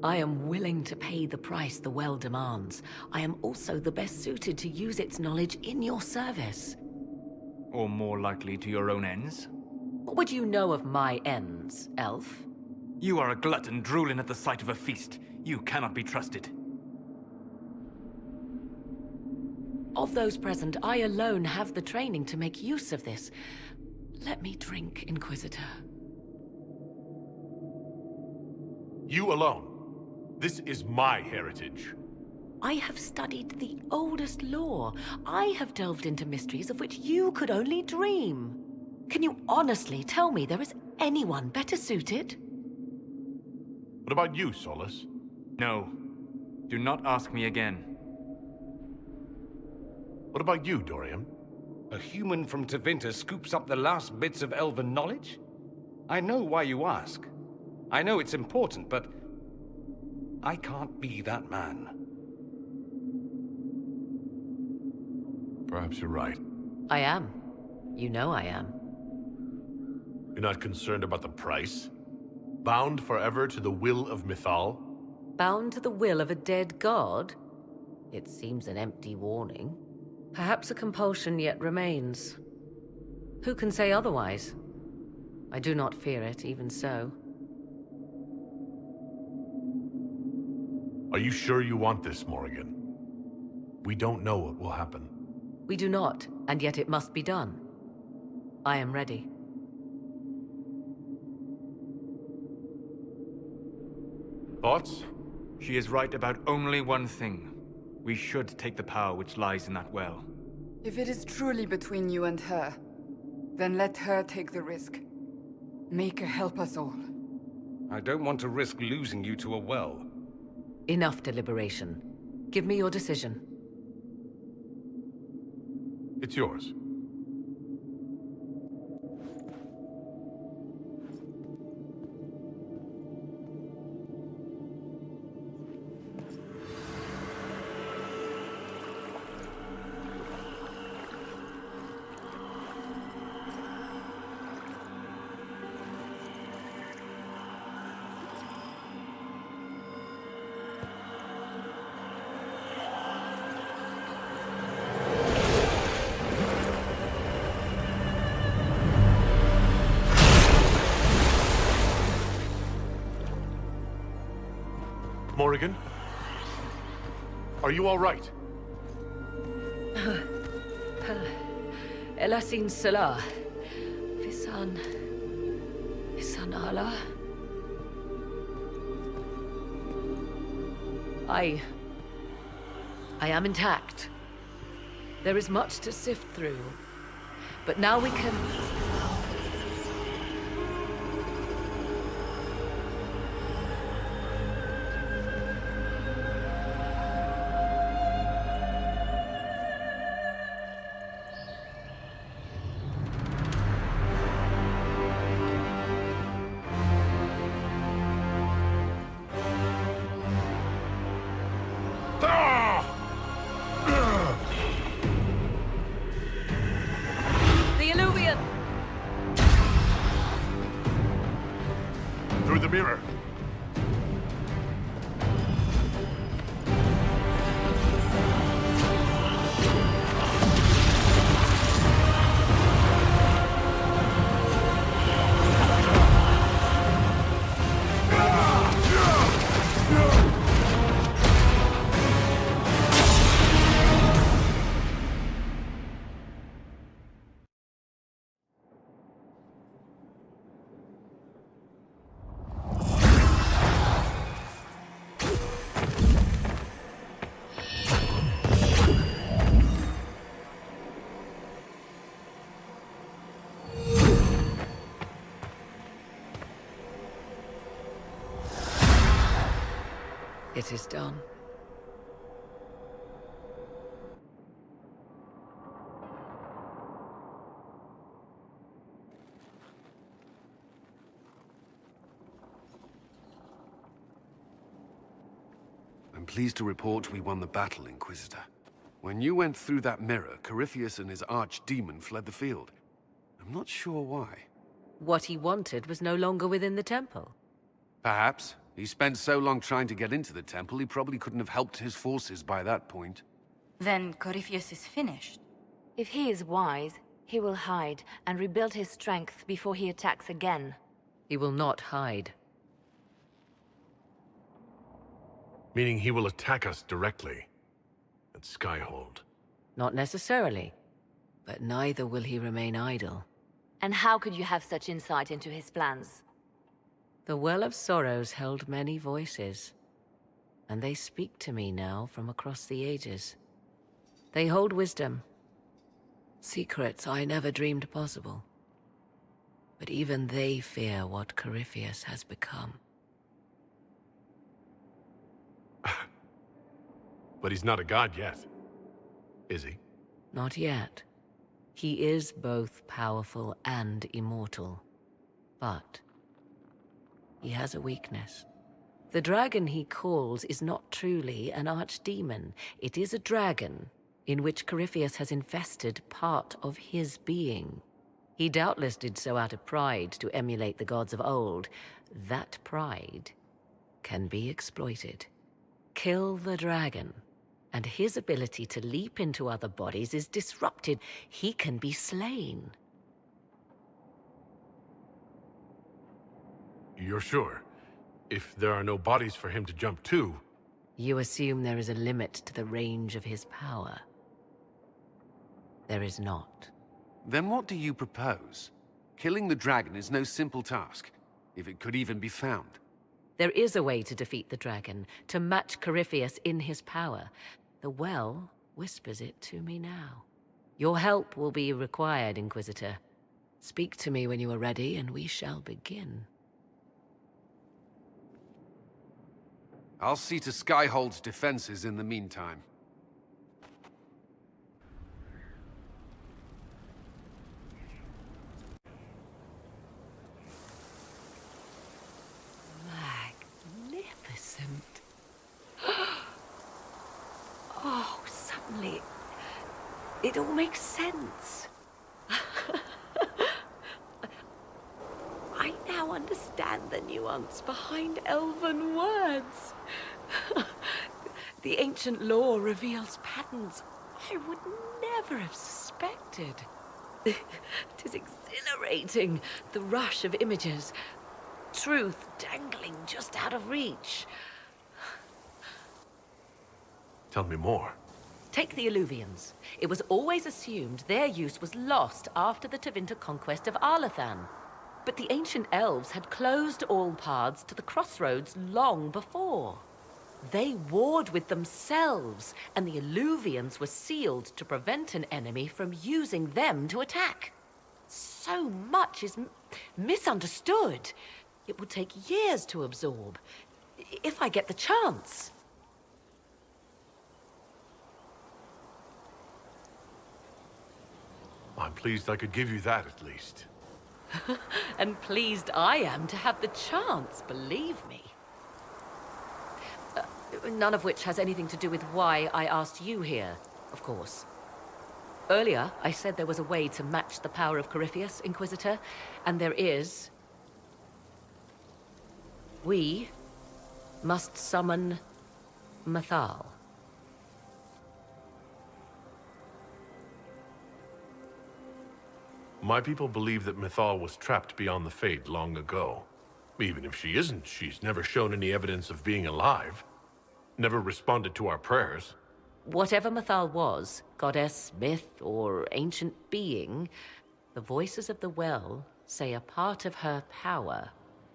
I am willing to pay the price the well demands. I am also the best suited to use its knowledge in your service. Or more likely to your own ends? What would you know of my ends, elf? You are a glutton drooling at the sight of a feast. You cannot be trusted. Of those present, I alone have the training to make use of this. Let me drink, Inquisitor. You alone. This is my heritage. I have studied the oldest lore. I have delved into mysteries of which you could only dream. Can you honestly tell me there is anyone better suited? What about you, Solus? No. Do not ask me again. What about you, Dorian? A human from Tevinter scoops up the last bits of elven knowledge? I know why you ask. I know it's important, but I can't be that man. Perhaps you're right. I am. You know I am. You're not concerned about the price? Bound forever to the will of Mythal? Bound to the will of a dead god? It seems an empty warning. Perhaps a compulsion yet remains. Who can say otherwise? I do not fear it, even so. Are you sure you want this, Morrigan? We don't know what will happen. We do not, and yet it must be done. I am ready. Thoughts? She is right about only one thing. We should take the power which lies in that well. If it is truly between you and her, then let her take the risk. Make her help us all. I don't want to risk losing you to a well. Enough deliberation. Give me your decision. It's yours. Morrigan? Are you all right? Elasin Salah. Visan Allah. I am intact. There is much to sift through. But now we can... Through the mirror. It is done. I'm pleased to report we won the battle, Inquisitor. When you went through that mirror, Corypheus and his archdemon fled the field. I'm not sure why. What he wanted was no longer within the temple. Perhaps. He spent so long trying to get into the temple, he probably couldn't have helped his forces by that point. Then Corypheus is finished. If he is wise, he will hide and rebuild his strength before he attacks again. He will not hide. Meaning he will attack us directly. At Skyhold. Not necessarily. But neither will he remain idle. And how could you have such insight into his plans? The Well of Sorrows held many voices. And they speak to me now from across the ages. They hold wisdom. Secrets I never dreamed possible. But even they fear what Corypheus has become. But he's not a god yet. Is he? Not yet. He is both powerful and immortal. But he has a weakness. The dragon he calls is not truly an archdemon. It is a dragon in which Corypheus has infested part of his being. He doubtless did so out of pride to emulate the gods of old. That pride can be exploited. Kill the dragon, and his ability to leap into other bodies is disrupted. He can be slain. You're sure? If there are no bodies for him to jump to... You assume there is a limit to the range of his power. There is not. Then what do you propose? Killing the dragon is no simple task, if it could even be found. There is a way to defeat the dragon, to match Corypheus in his power. The well whispers it to me now. Your help will be required, Inquisitor. Speak to me when you are ready, and we shall begin. I'll see to Skyhold's defenses in the meantime. Magnificent. Oh, suddenly, it all makes sense. I now understand the nuance behind elven words. The ancient lore reveals patterns I would never have suspected. It is exhilarating, the rush of images. Truth dangling just out of reach. Tell me more. Take the Illuvians. It was always assumed their use was lost after the Tevinter conquest of Arlathan. But the ancient elves had closed all paths to the crossroads long before. They warred with themselves, and the Illuvians were sealed to prevent an enemy from using them to attack. So much is misunderstood. It would take years to absorb, if I get the chance. I'm pleased I could give you that, at least. And pleased I am to have the chance, believe me. None of which has anything to do with why I asked you here, of course. Earlier, I said there was a way to match the power of Corypheus, Inquisitor, and there is. We must summon Mythal. My people believe that Mythal was trapped beyond the Fade long ago. Even if she isn't, she's never shown any evidence of being alive. Never responded to our prayers. Whatever Mythal was, goddess, myth, or ancient being, the voices of the well say a part of her power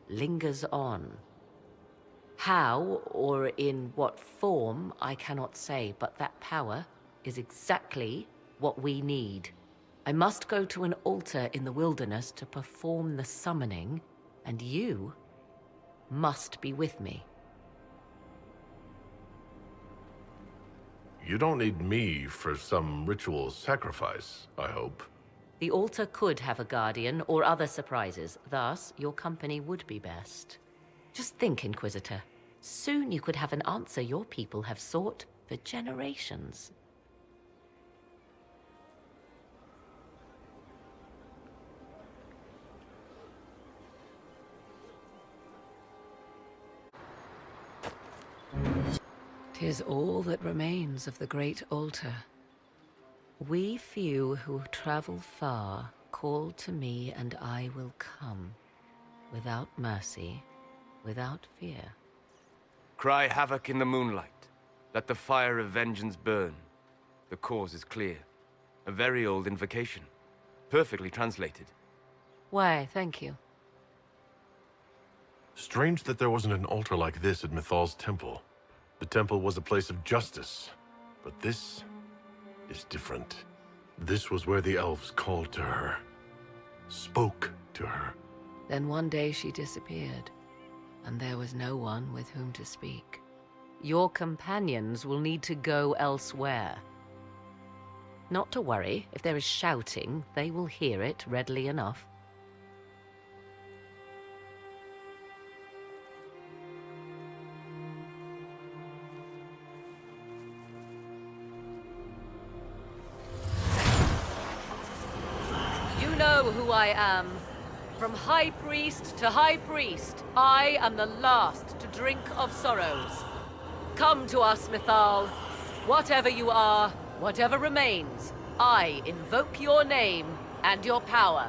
lingers on. How, or in what form, I cannot say, but that power is exactly what we need. I must go to an altar in the wilderness to perform the summoning, and you must be with me. You don't need me for some ritual sacrifice, I hope. The altar could have a guardian or other surprises, thus your company would be best. Just think, Inquisitor. Soon you could have an answer your people have sought for generations. 'Tis all that remains of the great altar. We few who travel far call to me, and I will come. Without mercy, without fear. Cry havoc in the moonlight. Let the fire of vengeance burn. The cause is clear. A very old invocation. Perfectly translated. Why, thank you. Strange that there wasn't an altar like this at Mythal's temple. The temple was a place of justice, but this is different. This was where the elves called to her, spoke to her. Then one day she disappeared, and there was no one with whom to speak. Your companions will need to go elsewhere. Not to worry, if there is shouting, they will hear it readily enough. You know who I am. From High Priest to High Priest, I am the last to drink of sorrows. Come to us, Mythal. Whatever you are, whatever remains, I invoke your name and your power.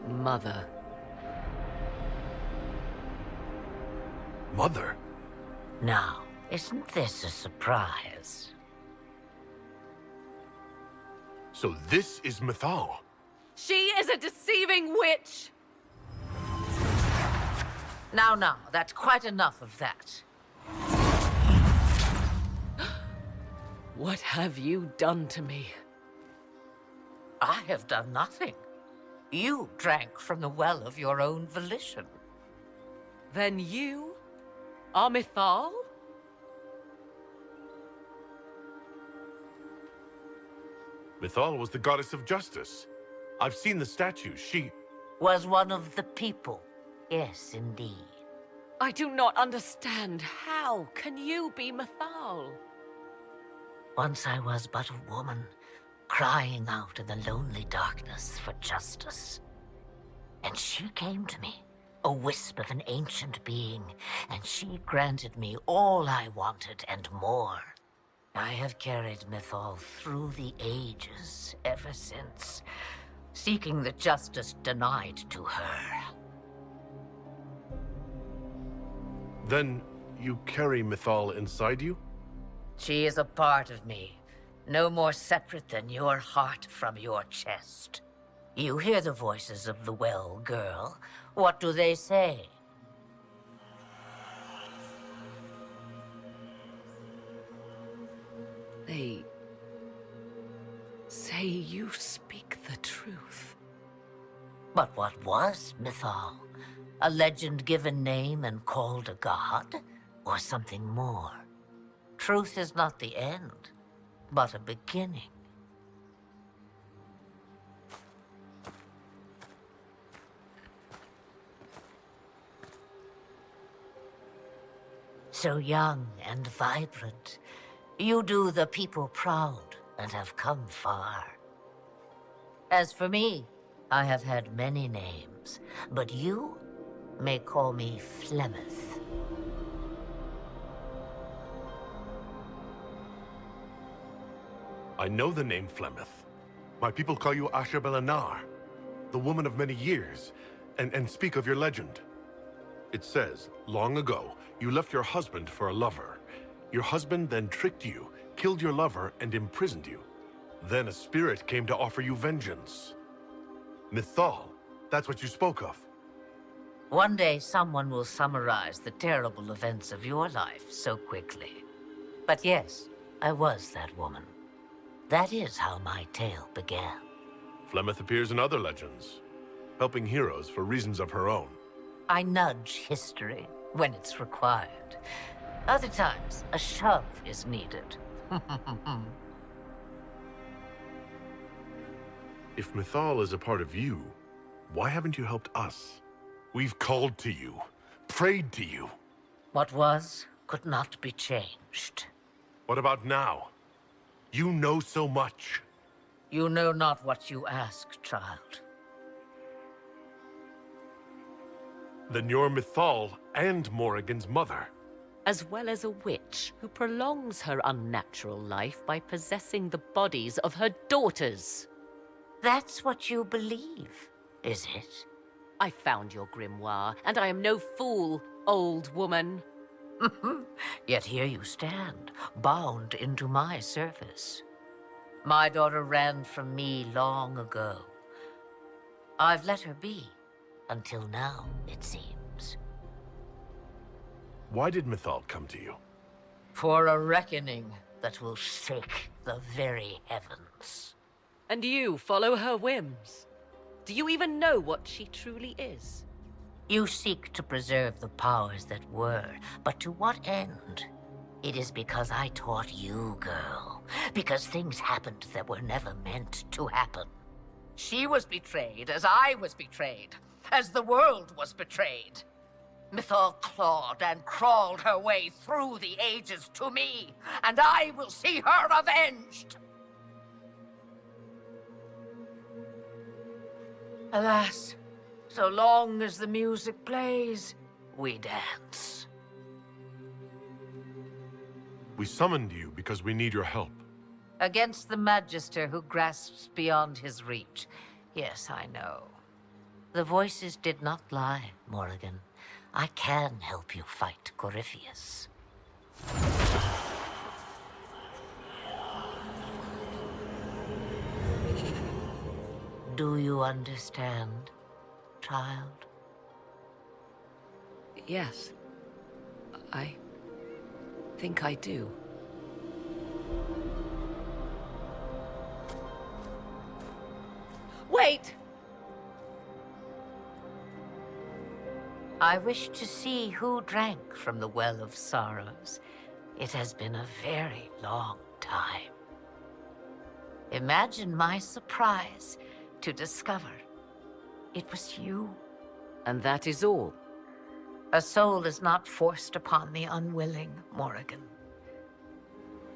Mother. Mother? Now, isn't this a surprise? So this is Mythal. She is a deceiving witch! Now, that's quite enough of that. What have you done to me? I have done nothing. You drank from the well of your own volition. Then you are Mythal? Mythal was the goddess of justice. I've seen the statue. She was one of the people. Yes, indeed. I do not understand. How can you be Mythal? Once I was but a woman, crying out in the lonely darkness for justice. And she came to me, a wisp of an ancient being, and she granted me all I wanted and more. I have carried Mythal through the ages ever since, seeking the justice denied to her. Then you carry Mythal inside you? She is a part of me, no more separate than your heart from your chest. You hear the voices of the well, girl. What do they say? They say you speak the truth. But what was Mythal? A legend given name and called a god? Or something more? Truth is not the end, but a beginning. So young and vibrant, you do the people proud and have come far. As for me, I have had many names, but you may call me Flemeth. I know the name Flemeth. My people call you Asher Belanar, the woman of many years, and speak of your legend. It says, long ago, you left your husband for a lover. Your husband then tricked you, killed your lover, and imprisoned you. Then a spirit came to offer you vengeance. Mythal, that's what you spoke of. One day someone will summarize the terrible events of your life so quickly. But yes, I was that woman. That is how my tale began. Flemeth appears in other legends, helping heroes for reasons of her own. I nudge history when it's required. Other times, a shove is needed. If Mythal is a part of you, why haven't you helped us? We've called to you, prayed to you. What was could not be changed. What about now? You know so much. You know not what you ask, child. Then you're Mythal and Morrigan's mother. As well as a witch who prolongs her unnatural life by possessing the bodies of her daughters. That's what you believe, is it? I found your grimoire, and I am no fool, old woman. Yet here you stand, bound into my service. My daughter ran from me long ago. I've let her be, until now, it seems. Why did Mythal come to you? For a reckoning that will shake the very heavens. And you follow her whims. Do you even know what she truly is? You seek to preserve the powers that were, but to what end? It is because I taught you, girl. Because things happened that were never meant to happen. She was betrayed as I was betrayed, as the world was betrayed. Mythal clawed and crawled her way through the ages to me, and I will see her avenged! Alas, so long as the music plays, we dance. We summoned you because we need your help. Against the Magister who grasps beyond his reach. Yes, I know. The voices did not lie, Morrigan. I can help you fight Corypheus. Do you understand, child? Yes. I think I do. Wait! I wish to see who drank from the Well of Sorrows. It has been a very long time. Imagine my surprise to discover it was you. And that is all? A soul is not forced upon the unwilling, Morrigan.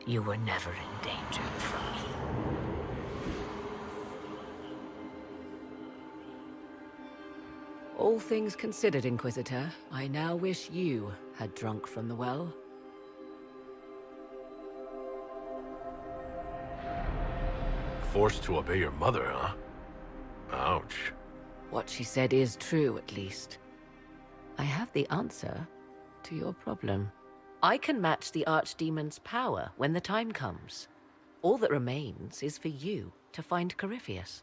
You were never in danger from me. All things considered, Inquisitor, I now wish you had drunk from the well. Forced to obey your mother, huh? Ouch. What she said is true, at least. I have the answer to your problem. I can match the Archdemon's power when the time comes. All that remains is for you to find Corypheus.